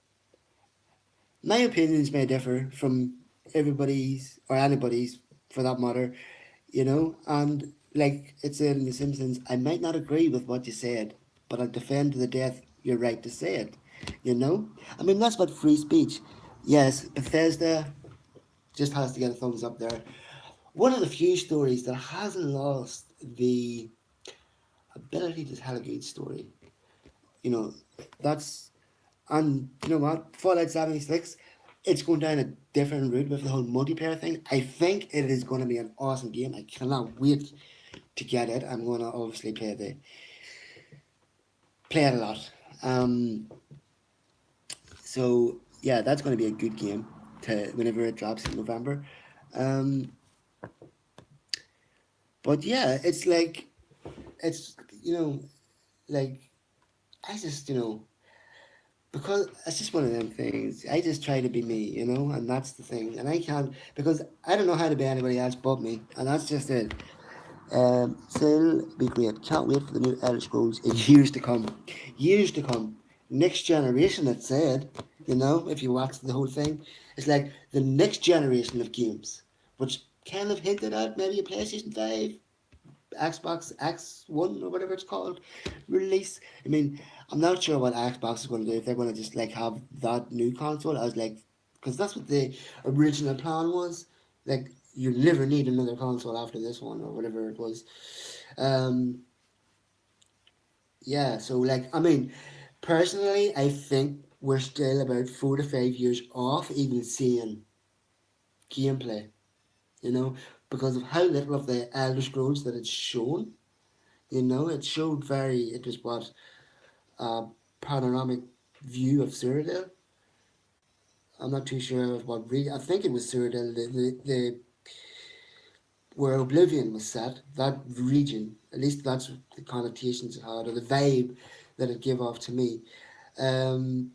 my opinions may differ from everybody's or anybody's for that matter, and like it said in The Simpsons, I might not agree with what you said, but I'll defend to the death your right to say it, I mean, that's what free speech. Yes, Bethesda just has to get a thumbs up there. One of the few stories that hasn't lost the ability to tell a good story, you know, that's And you know what? Fallout 76, it's going down a different route with the whole multiplayer thing. I think it is going to be an awesome game. I cannot wait to get it. I'm going to obviously play it a lot. So yeah, that's going to be a good game to whenever it drops in November. Um, but yeah, it's like it's like I just because it's just one of them things. I just try to be me, and that's the thing. And I can't because I don't know how to be anybody else but me, and that's just it. Still be great. Can't wait for the new Elder Scrolls in years to come. Years to come. Next generation, it said. If you watch the whole thing, it's like the next generation of games, which kind of hinted at maybe a PlayStation 5, Xbox X1 or whatever it's called release. I mean, I'm not sure what Xbox is going to do if they're going to just like have that new console as like because that's what the original plan was. Like you never need another console after this one or whatever it was. Um, yeah, so like I mean, personally, I think we're still about 4 to 5 years off even seeing gameplay. You know, because of how little of the Elder Scrolls that it's shown. It showed it was what, a panoramic view of Cyrodiil. I'm not too sure of what I think it was Cyrodiil, where Oblivion was set, that region. At least that's the connotations it had, or the vibe that it gave off to me. Um,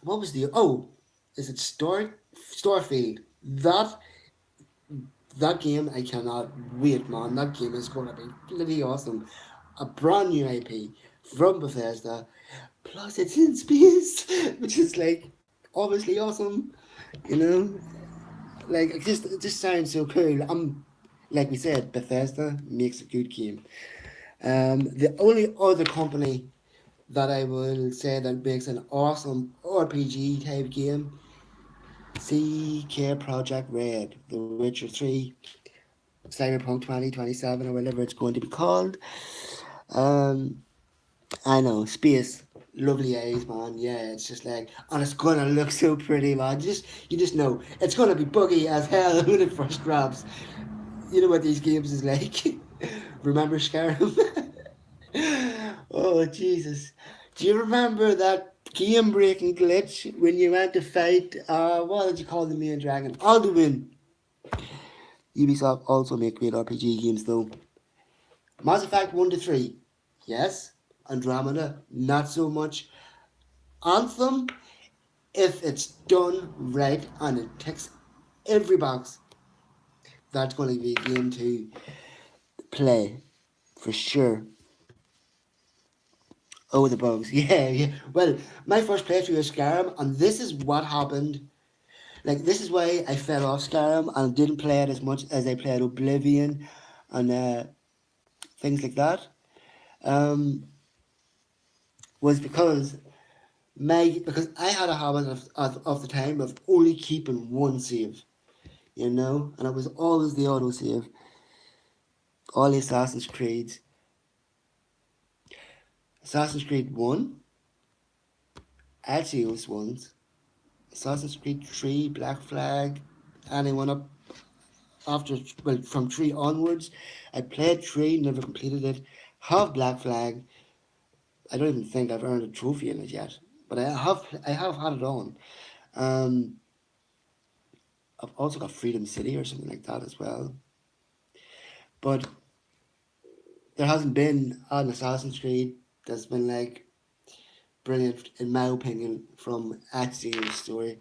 what was is it Starfield? That game I cannot wait, man. That game is gonna be bloody awesome. a brand new IP from Bethesda, plus it's in space, which is like obviously awesome, you know. Like it just sounds so cool. Like we said, Bethesda makes a good game. The only other company that I will say that makes an awesome RPG type game, CK Project Red, The Witcher 3, Cyberpunk 2027 or whatever it's going to be called. Um, I know, space, lovely eyes, man. Yeah, it's just like, and it's gonna look so pretty, man. You just know it's gonna be buggy as hell when it first drops. You know what these games is like. Remember Skyrim? Oh Jesus! Do you remember that game-breaking glitch when you went to fight? What did you call the main dragon? Alduin. Ubisoft also make great RPG games though. Mass Effect 1 to 3, yes. Andromeda, not so much. Anthem, if it's done right and it ticks every box, that's going to be a game to play for sure. Oh, the bugs. Yeah, yeah. Well, my first playthrough of Skyrim, and this is what happened. Like, this is why I fell off Skyrim and didn't play it as much as I played Oblivion and things like that. Um, was because I had a habit of the time of only keeping one save, you know, and it was always the auto save. All the Assassin's Creed 1, Ezio's ones, Assassin's Creed 3, Black Flag, anyone up after, well, from 3 onwards. I played 3, never completed it. Have Black Flag. I don't even think I've earned a trophy in it yet, but I have had it on. Um, I've also got Freedom City or something like that as well. But there hasn't been an Assassin's Creed that's been like brilliant in my opinion from Ezio's story.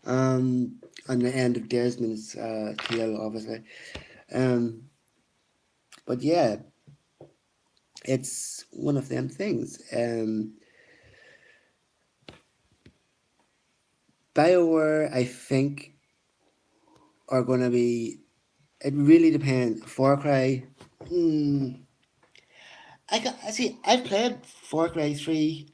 Um, and the end of Desmond's tale, obviously. Um, but yeah, it's one of them things. Bioware, I think, are going to be. It really depends. Far Cry. Hmm, I see. I've played Far Cry 3,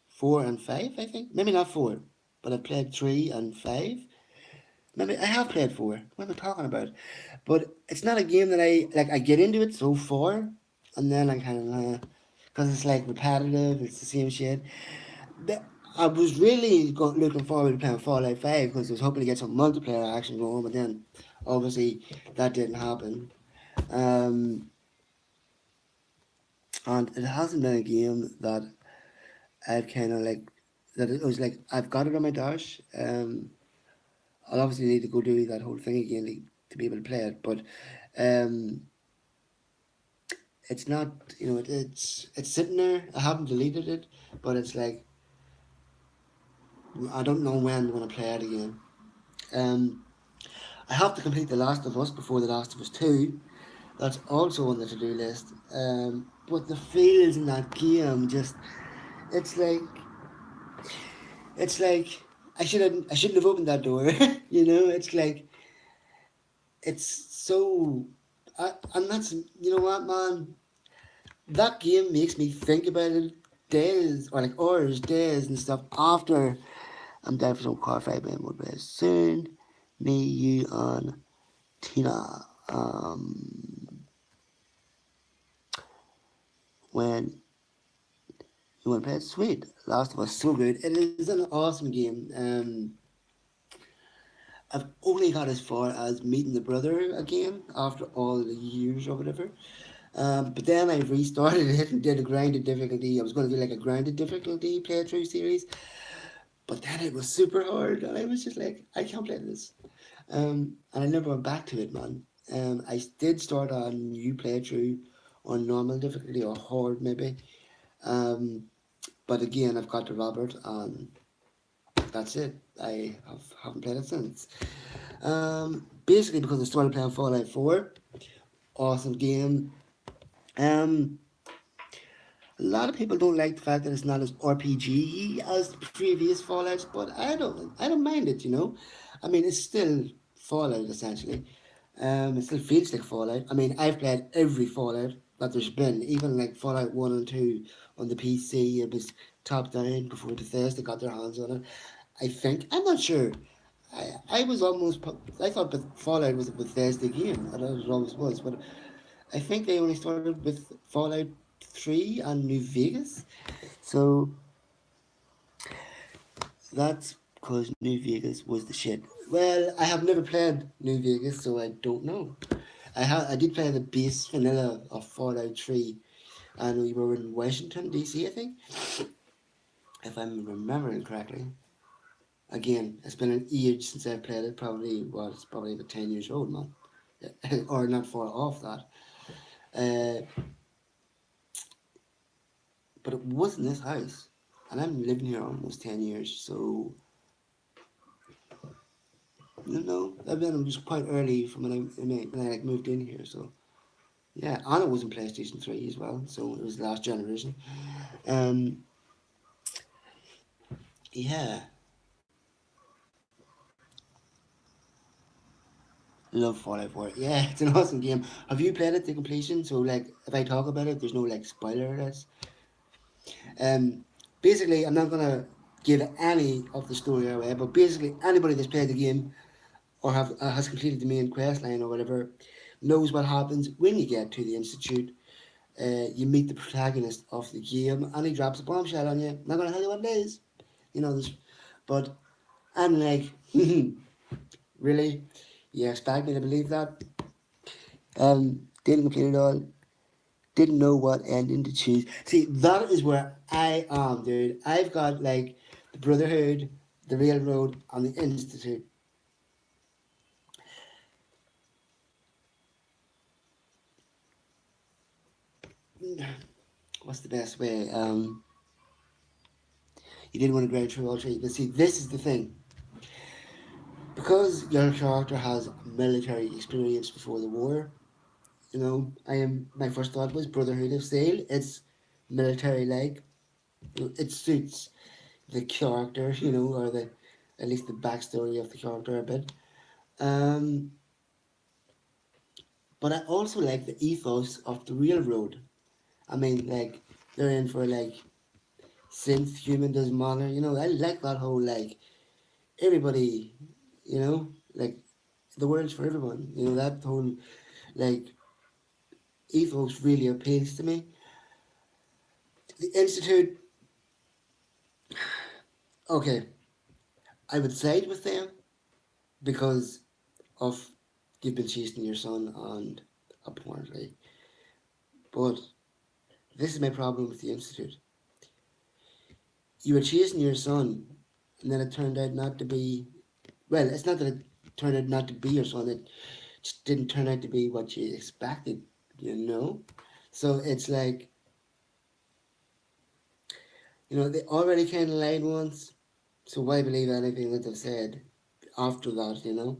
4, and 5. I think maybe not 4, but I've played 3 and 5. Maybe I have played 4. What am I talking about? But it's not a game that I like. I get into it so far, and then I kind of because it's like repetitive. It's the same shit. The- I was really looking forward to playing Fallout 5 because I was hoping to get some multiplayer action going, but then obviously that didn't happen. Um, and it hasn't been a game that I've kind of like that it was like I've got it on my dash. I'll obviously need to go do that whole thing again to be able to play it, but um, it's not, you know, it's sitting there. I haven't deleted it, but it's like I don't know when I'm gonna play it again. Um, I have to complete The Last of Us before The Last of Us 2. That's also on the to do list. But the feels in that game just it's like it's like I shouldn't have opened that door. You know, it's like it's so and that's, you know what, man, that game makes me think about it days or like hours, days and stuff after I'm down for some car fight man mode very soon. Me, you, and Tina. When you want to play it, sweet. Last of Us, so good. It is an awesome game. I've only got as far as meeting the brother again after all the years or whatever. But then I restarted it and did a grounded difficulty. I was going to do like a grounded difficulty playthrough series, but then it was super hard, and I was just like, I can't play this. And I never went back to it, man. I did start a new playthrough on normal difficulty or hard maybe. Um, but again, I've got to Robert, and that's it. Haven't played it since. Basically because I started playing Fallout 4. Awesome game. Um, a lot of people don't like the fact that it's not as RPG as the previous Fallouts, but I don't mind it. I mean, it's still Fallout essentially. It still feels like Fallout. I mean, I've played every Fallout that there's been, even like Fallout 1 and 2 on the PC. It was top down before Bethesda got their hands on it. I think. I'm not sure. I was almost. I thought Fallout was a Bethesda game. I know it always was, but I think they only started with Fallout 3 and New Vegas. So that's because New Vegas was the shit. Well, I have never played New Vegas, so I don't know. I did play the base vanilla of Fallout 3, and we were in Washington D.C. I think, if I'm remembering correctly. Again, it's been an age since I played it. It's probably about 10 years old, man, or not far off that. Uh, but it was in this house, and I'm living here almost 10 years. So I've been just quite early from when I like moved in here. So yeah, and it was in PlayStation 3 as well. So it was the last generation. Um, yeah, love Fallout 4. Yeah, it's an awesome game. Have you played it to completion? So like, if I talk about it, there's no like spoiler alerts. Um, basically, I'm not gonna give any of the story away, but basically, anybody that's played the game or has completed the main quest line or whatever knows what happens when you get to the institute. You meet the protagonist of the game, and he drops a bombshell on you. I'm not gonna tell you what it is, this, but I'm like, really, you expect me to believe that? Didn't complete it all. Didn't know what ending to choose. See, that is where I am, dude. I've got like the Brotherhood, the Railroad, and the Institute. What's the best way? You didn't want to go through all three, but see, this is the thing. Because your character has military experience before the war, my first thought was Brotherhood of Steel. It's military like. It suits the character, or the at least the backstory of the character a bit. Um, but I also like the ethos of the railroad. I mean, like they're in for like synth human doesn't matter. I like that whole like everybody, like the world's for everyone. That whole like ethos really appeals to me. The Institute, okay, I would side with them because of you've been chasing your son and apparently. But this is my problem with the Institute. You were chasing your son, and then it turned out not to be. Well, it's not that it turned out not to be your son. It just didn't turn out to be what you expected. You know. So it's like they already kind of lied once. So why believe anything that they've said after that?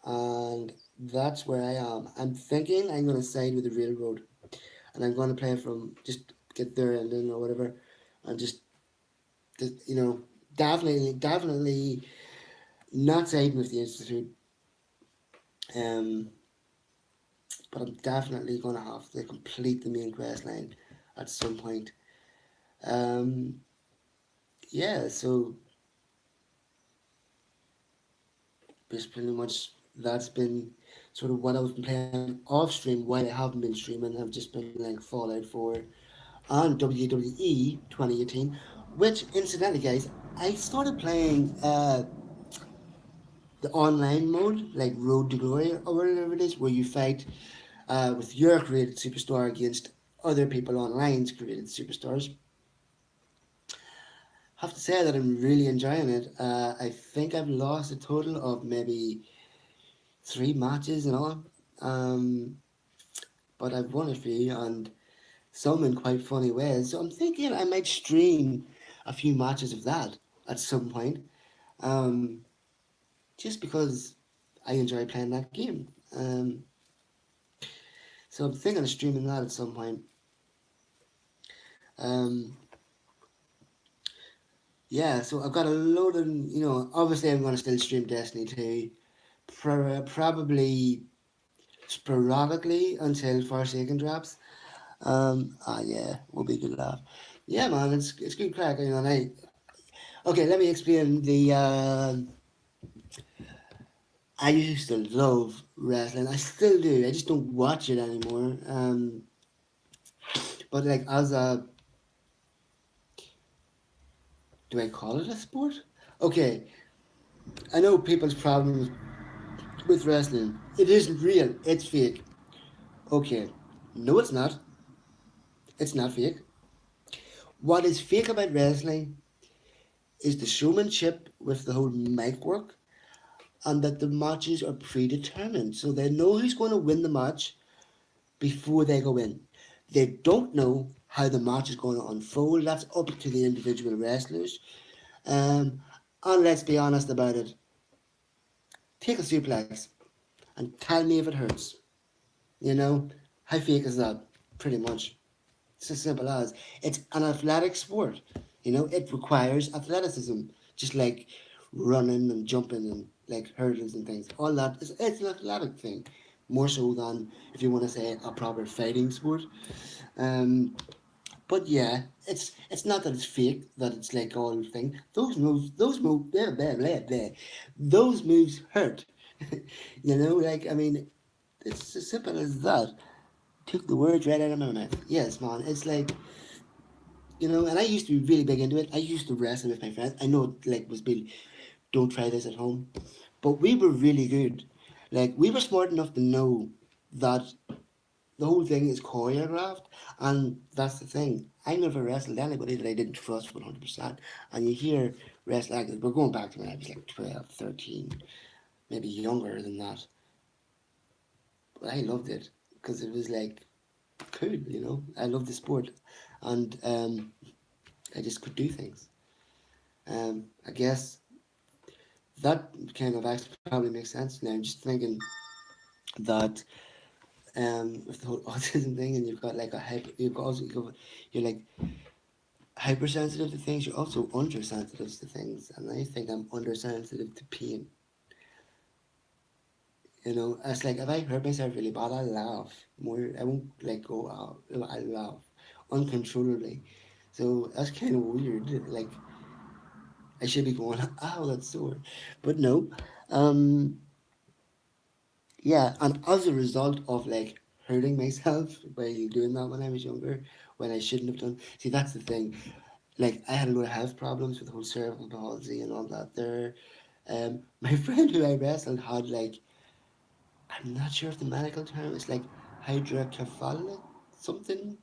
And that's where I am. I'm thinking I'm gonna side with the railroad, and I'm gonna play from just get their ending or whatever, and just definitely not siding with the institute. Um, but I'm definitely gonna have to complete the main quest line at some point. Um, yeah, so just pretty much that's been sort of what I've been playing off stream while I haven't been streaming. I've just been playing like Fallout 4 and WWE 2018, which incidentally, guys, I started playing the online mode, like Road to Glory or whatever it is, where you fight with your created superstar against other people online's created superstars. I have to say that I'm really enjoying it. I think I've lost a total of maybe 3 matches and all. Um, but I've won a few and some in quite funny ways. So I'm thinking I might stream a few matches of that at some point. Um, just because I enjoy playing that game. So I'm thinking of streaming that at some point. Um, yeah, so I've got a load of, obviously I'm going to still stream Destiny 2, probably sporadically until Forsaken drops. Yeah, will be a good laugh. Yeah, man, it's good crack, And okay, let me explain I used to love wrestling. I still do. I just don't watch it anymore. But like as a, do I call it a sport? Okay, I know people's problems with wrestling. It isn't real. It's fake. Okay, no, it's not. It's not fake. What is fake about wrestling is the showmanship with the whole mic work, and that the matches are predetermined. So they know who's going to win the match before they go in. They don't know how the match is going to unfold. That's up to the individual wrestlers. Um, and let's be honest about it. Take a suplex and tell me if it hurts. You know, how fake is that? Pretty much. It's as simple as. It's an athletic sport. It requires athleticism, just like running and jumping and like hurdles and things. All that is it's an athletic thing, more so than if you want to say a proper fighting sport. Um, but yeah, it's not that it's fake, that it's like all thing. Those moves hurt. Like I mean, it's as simple as that. Took the words right out of my mouth. Yes, man. It's like and I used to be really big into it. I used to wrestle with my friends. I know it like was big. Don't try this at home, but we were really good. Like we were smart enough to know that the whole thing is choreographed, and that's the thing. I never wrestled anybody that I didn't trust 100%. And you hear wrestling, we're going back to when I was like 12, 13, maybe younger than that. But I loved it because it was like cool. I loved the sport, and I just could do things. I guess that kind of actually probably makes sense now. I'm just thinking that with the whole autism thing, and you've got like a hyper, you're like hypersensitive to things. You're also undersensitive to things, and I think I'm undersensitive to pain. It's like if I hurt myself really bad, I laugh more. I won't like go out. I laugh uncontrollably. So that's kind of weird. Like I should be going, "Ow, that's sore," but no. Um, yeah, and as a result of like hurting myself by doing that when I was younger, when I shouldn't have done. See, that's the thing. Like I had a lot of health problems with the whole cerebral palsy and all that. There, my friend who I wrestled had like I'm not sure if the medical term is like hydrocephalic something.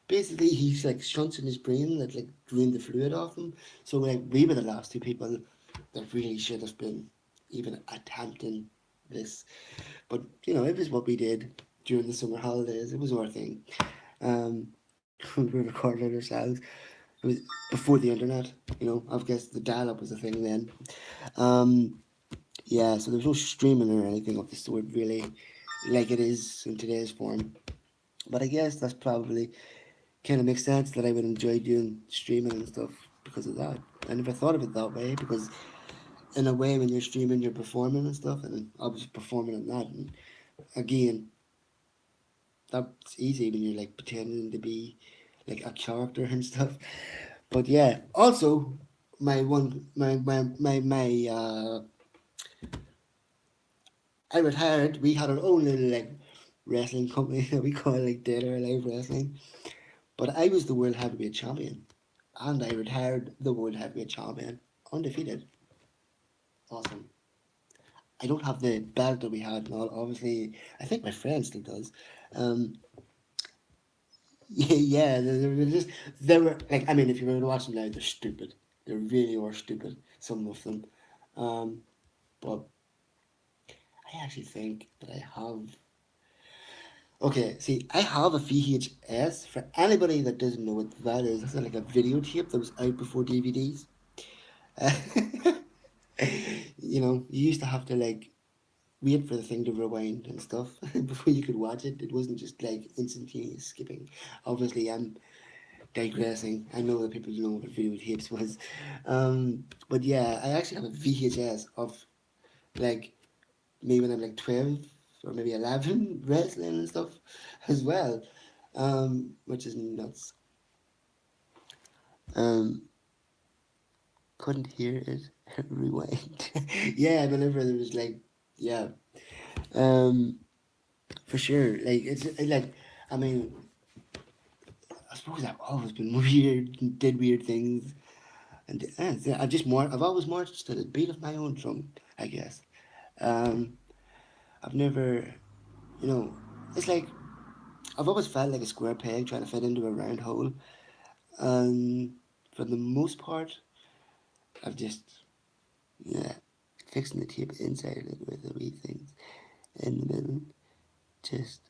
Basically, he's like shunts in his brain that like drain the fluid off him. So like we were the last two people that really should have been even attempting this. But it was what we did during the summer holidays. It was our thing. Um, we recorded it ourselves. It was before the internet. I guess the dial-up was a thing then. Um, yeah, so there's no streaming or anything of the sort really, like it is in today's form. But I guess that's probably kind of makes sense that I would enjoy doing streaming and stuff because of that. I never thought of it that way because in a way when you're streaming you're performing and stuff, and I was performing in that, and again that's easy when you're like pretending to be like a character and stuff. But yeah, also my one my I retired. We had our own little like wrestling company that we call like Dead or Alive Wrestling. But I was the world heavyweight champion, and I retired the world heavyweight champion undefeated. Awesome. I don't have the belt that we had and all. Obviously, I think my friend still does. Um, yeah, they were just they were like I mean, if you were to watch them now, they're stupid. They really are stupid. Some of them, um, but I actually think that I have. Okay, see, I have a VHS. For anybody that doesn't know what that is, it's like a videotape that was out before DVDs. You used to have to like wait for the thing to rewind and stuff before you could watch it. It wasn't just like instantaneous skipping. Obviously, I'm digressing. I know that people know what videotapes was, but yeah, I actually have a VHS of like maybe when I'm like 12 or maybe 11 wrestling and stuff as well, which is nuts. Um, couldn't hear it. Rewind. Yeah, whenever there was like, yeah, um, for sure. Like like, I mean, I suppose I've always been weird, and did weird things, and I just more. I've always marched to the beat of my own drum. I guess. Um, I've never, you know, it's like I've always felt like a square peg trying to fit into a round hole, and for the most part, I've just yeah, fixing the tape inside it with the wee things in the middle, just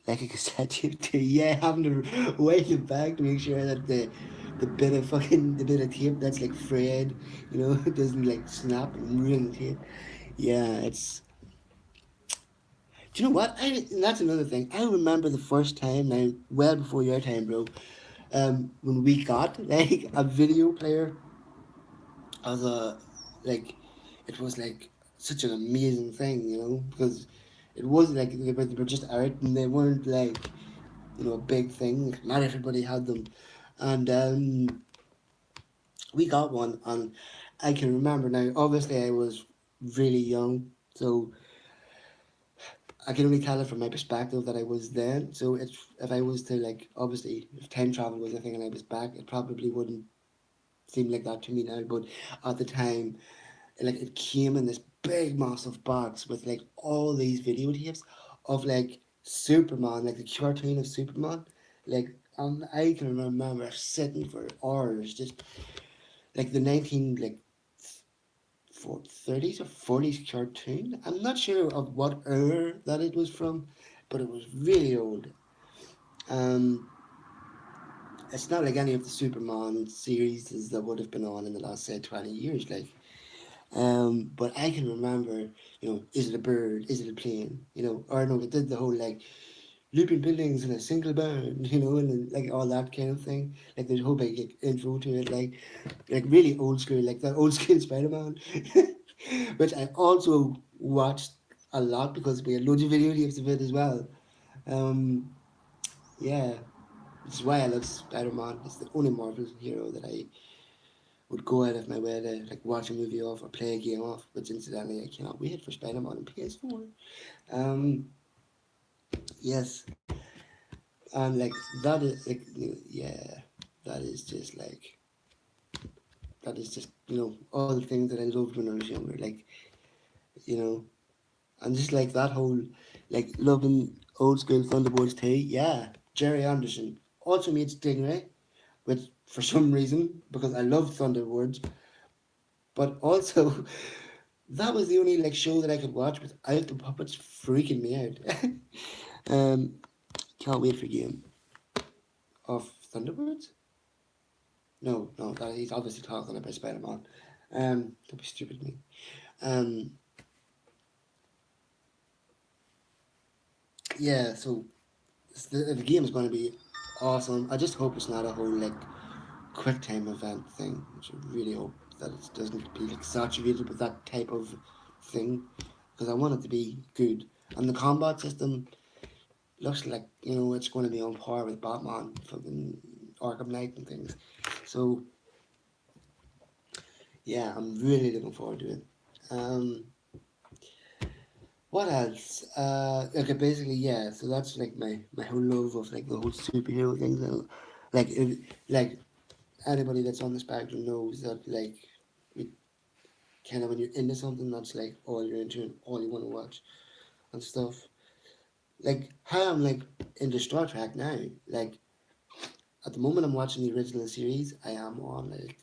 like a cassette tape too. Yeah, having to wipe it back to make sure that the bit of tape that's like frayed, doesn't like snap and ruin the tape. Yeah, it's. Do you know what? That's another thing. I remember the first time now, well before your time, bro. When we got like a video player as a like, it was like such an amazing thing, because it wasn't like they were just out and they weren't like a big thing. Not everybody had them, and we got one, and I can remember now. Obviously, I was really young, so I can only tell it from my perspective that I was then. So if I was to like, obviously, if time travel was a thing and I was back, it probably wouldn't seem like that to me now. But at the time, like it came in this big massive box with like all these videotapes of like Superman, like the cartoon of Superman. Like I can remember sitting for hours, just like the 19 like 30s or 40s cartoon. I'm not sure of what era that it was from, but it was really old. Um, it's not like any of the Superman series that would have been on in the last say 20 years. Like, but I can remember, is it a bird? Is it a plane? Or no, it did the whole like looping buildings in a single bound, and then, like all that kind of thing. Like there's a whole big like, intro to it, like really old school, like that old school Spider Man, which I also watched a lot because we had loads of videotapes of it as well. Um, yeah, which is why I love Spider Man. It's the only Marvel hero that I would go out of my way to like watch a movie off or play a game off. Which incidentally, I cannot wait for Spider Man on PS4. Um, yes, and like that is like yeah, that is just like that is just all the things that I loved when I was younger. Like you know, and just like that whole like loving old school Thunderbolts too. Yeah, Jerry Anderson also made Stingray, which for some reason because I love Thunderbirds, but also that was the only like show that I could watch without the puppets freaking me out. um, can't wait for game of Thunderbirds. No, no, that he's obviously talking about Spider Man. Don't be stupid me. Um, yeah, so the game is going to be awesome. I just hope it's not a whole like quick time event thing. Which I really hope that it doesn't be like saturated with that type of thing because I want it to be good. And the combat system looks like it's going to be on par with Batman, fucking Arkham Knight and things. So yeah, I'm really looking forward to it. Um, What else? Okay, basically, yeah. So that's like my whole love of like the whole superhero things, and like anybody that's on the spectrum knows that like we kind of when you're into something, that's like all you're into and all you want to watch and stuff. Like how I'm like into Star Trek now. Like at the moment, I'm watching the original series. I am on like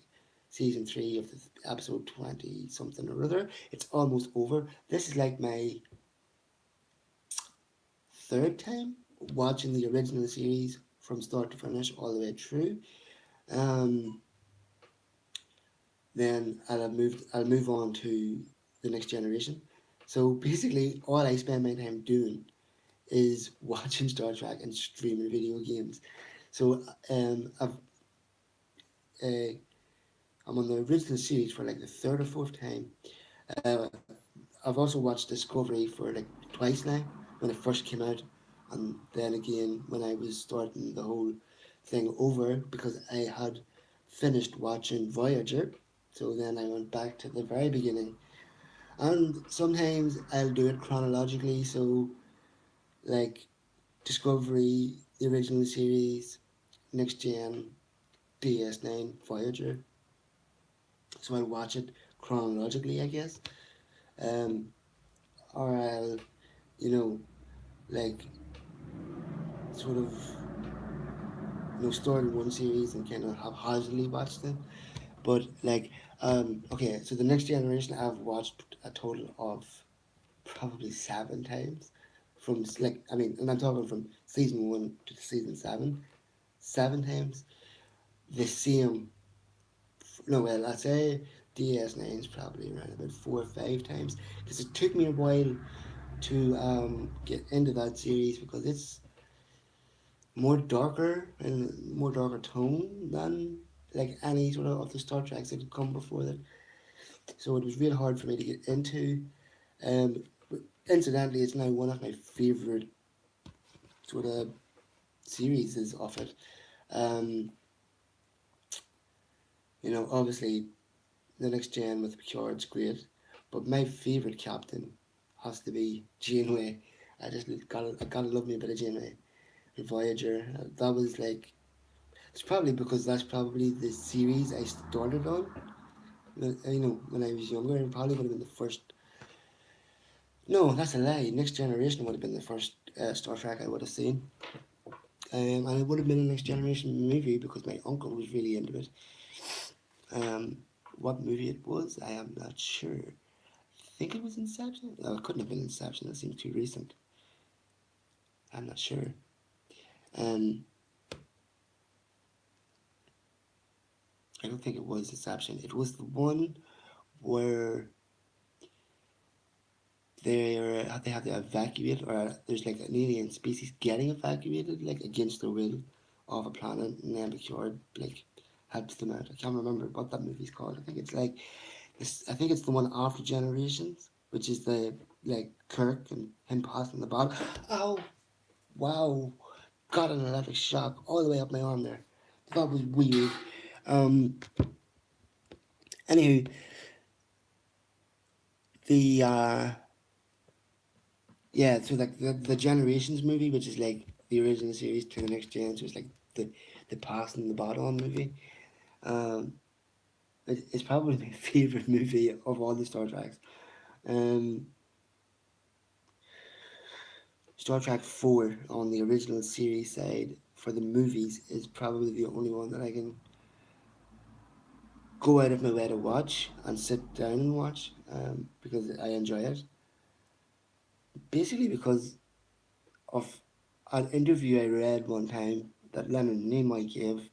season three of the episode 20 something or other. It's almost over. This is like my third time watching the original series from start to finish all the way through. Um, then I'll move on to the next generation. So basically, all I spend my time doing is watching Star Trek and streaming video games. So uh, I'm on the original series for like the third or fourth time. Uh, I've also watched Discovery for like twice now when it first came out, and then again when I was starting the whole thing over because I had finished watching Voyager. So then I went back to the very beginning, and sometimes I'll do it chronologically. So like Discovery, the original series, Next Gen, DS9, Voyager. So I'll watch it chronologically, I guess. Um, or I'll, you know, like sort of, start in one series and kind of haphazardly watch them. But like, okay, so the Next Generation I've watched a total of probably 7 times. From like, I mean, and I'm talking from season 1 to season 7, 7 times. The same, no, well, I'd say DS9 is probably around about 4 or 5 times because it took me a while to get into that series because it's more darker and more darker tone than like any sort of the Star Treks that had come before that. So it was real hard for me to get into. But incidentally, it's now one of my favorite sort of series is of it. Um, Obviously the Next Gen with Picard's great, but my favorite captain has to be Janeway. I gotta love me a bit of Janeway. Voyager. That was like it's probably because that's probably the series I started on. When I was younger, it probably would have been the first. No, that's a lie. Next Generation would have been the first Star Trek I would have seen, and it would have been a Next Generation movie because my uncle was really into it. Um, what movie it was, I am not sure. I think it was Inception. No, it couldn't have been Inception. That seems too recent. I'm not sure. Um, I don't think it was Inception. It was the one where they have to evacuate, or there's like an alien species getting evacuated like against the will of a planet, and then Picard like helps them out. I can't remember what that movie's called. I think it's like this. I think it's the one after Generations, which is the like Kirk and him passing the bottle. Oh wow! Got an electric shock all the way up my arm there. That was weird. Um. Anywho, the yeah, so like the Generations movie, which is like the original series to the next gen, so it's like the past and the bottom movie. Um, it's probably my favorite movie of all the Star Treks. Um, Star Trek 4 on the original series side for the movies is probably the only one that I can go out of my way to watch and sit down and watch because I enjoy it. Basically, because of an interview I read one time that Leonard Nimoy gave,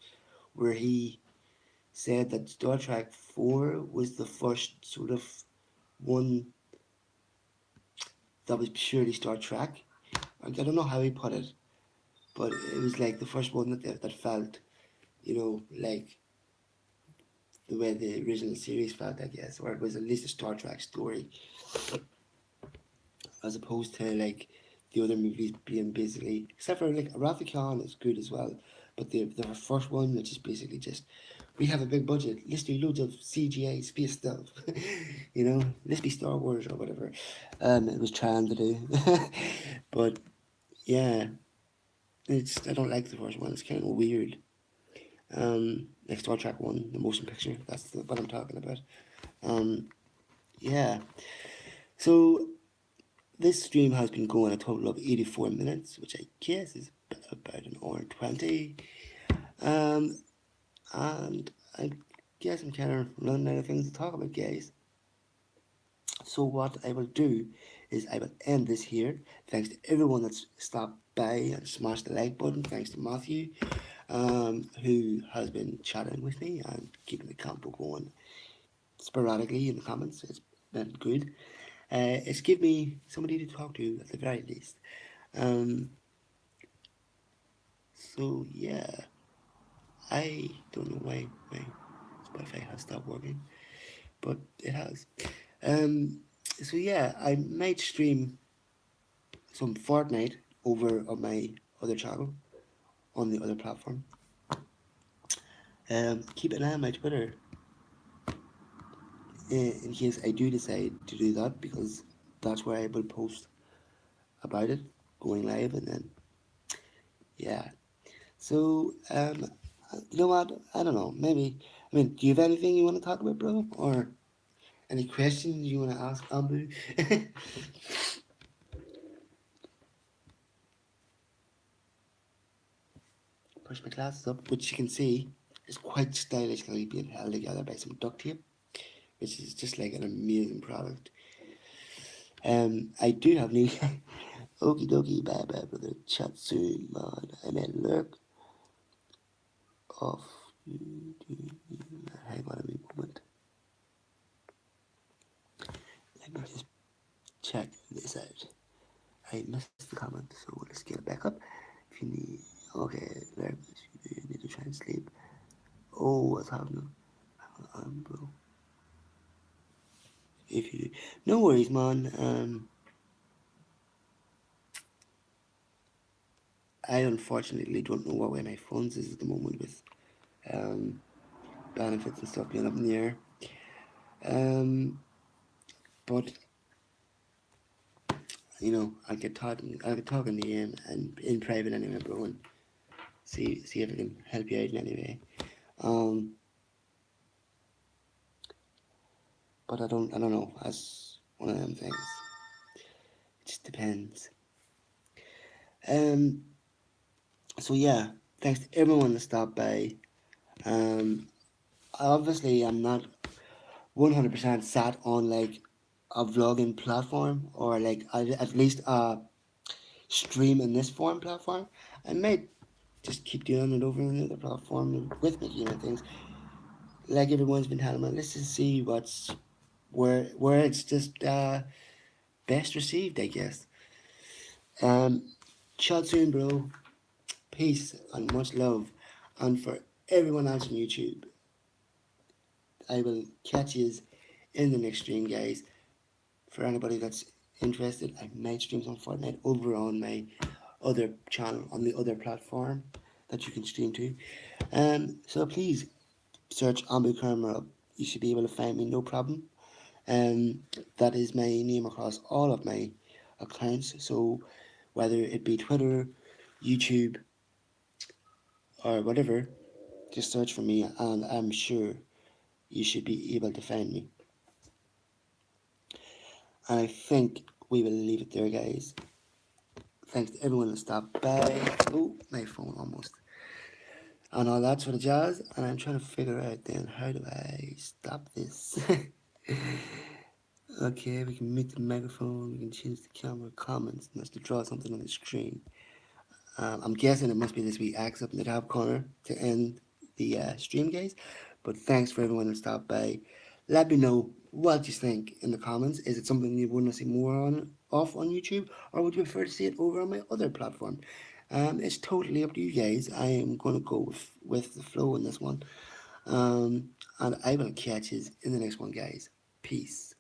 where he said that Star Trek 4 was the first sort of one that was purely Star Trek. I don't know how he put it, but it was like the first one that felt, like the way the original series felt, I guess, or it was at least a Star Trek story, as opposed to like the other movies being basically, except for like Wrath of Khan is good as well, but the first one, which is basically just we have a big budget, let's do loads of CGI space stuff, let's be Star Wars or whatever. It was trying to do, but yeah, I don't like the first one. It's kind of weird. Like Star Trek One, the motion picture. What I'm talking about. Um, yeah. So this stream has been going a total of 84 minutes, which I guess is about an hour and 20. Um, and I guess I'm kind of running out of things to talk about, guys. So what I will do is I will end this here. Thanks to everyone that's stopped by and smashed the like button. Thanks to Matthew, who has been chatting with me and keeping the combo going sporadically in the comments. It's been good. It's give me somebody to talk to at the very least. Um, so yeah, I don't know why my Spotify has stopped working, but it has. Um, so yeah, I might stream some Fortnite over on my other channel on the other platform. Keep an eye on my Twitter in case I do decide to do that because that's where I will post about it going live and then yeah. So you know what? I don't know. Maybe I mean, do you have anything you want to talk about, bro, or any questions you want to ask Ambu? Push my glasses up, which you can see is quite stylishly being held together by some duct tape, which is just like an amazing product. I do have new. Okie dokie, bye bye, brother. Chat soon, man. I may lurk off. Hang on a wee moment. Let me just check this out. I missed the comment, so let's get it back up. If you need, okay, very much. You need to try and sleep. Oh, what's happening? Bro. If you, no worries, man. I unfortunately don't know what way my phone's is at the moment with um benefits and stuff being up in the air. Um, but you know, I'll get talking to you and in private anyway, bro, and see if I can help you out in any way. Um, but I don't know. That's one of them things. It just depends. Um, so yeah, thanks to everyone that stopped by. Um, obviously I'm not 100% sat on like a vlogging platform or like at least a stream in this form platform. I might just keep doing it over on another platform with making things like everyone's been telling me. Let's just see what's where it's just best received, I guess. Um, chat soon, bro. Peace and much love, and for everyone else on YouTube, I will catch you in the next stream, guys. For anybody that's interested, I might stream some Fortnite over on my other channel on the other platform that you can stream to. So please search Anbu Camera. You should be able to find me, no problem. Um, that is my name across all of my accounts. So whether it be Twitter, YouTube, or whatever, just search for me, and I'm sure you should be able to find me. And I think we will leave it there, guys. Thanks to everyone that stopped by. Oh, my phone almost. And all that sort of jazz. And I'm trying to figure out then how do I stop this? Okay, we can mute the microphone, we can change the camera comments, and that's to draw something on the screen. I'm guessing it must be this wee X up in the top corner to end the stream, guys. But thanks for everyone who stopped by. Let me know what you think in the comments. Is it something you want to see more on off on YouTube, or would you prefer to see it over on my other platform? It's totally up to you guys. I am going to go with the flow in this one. And I will catch you in the next one, guys. Peace.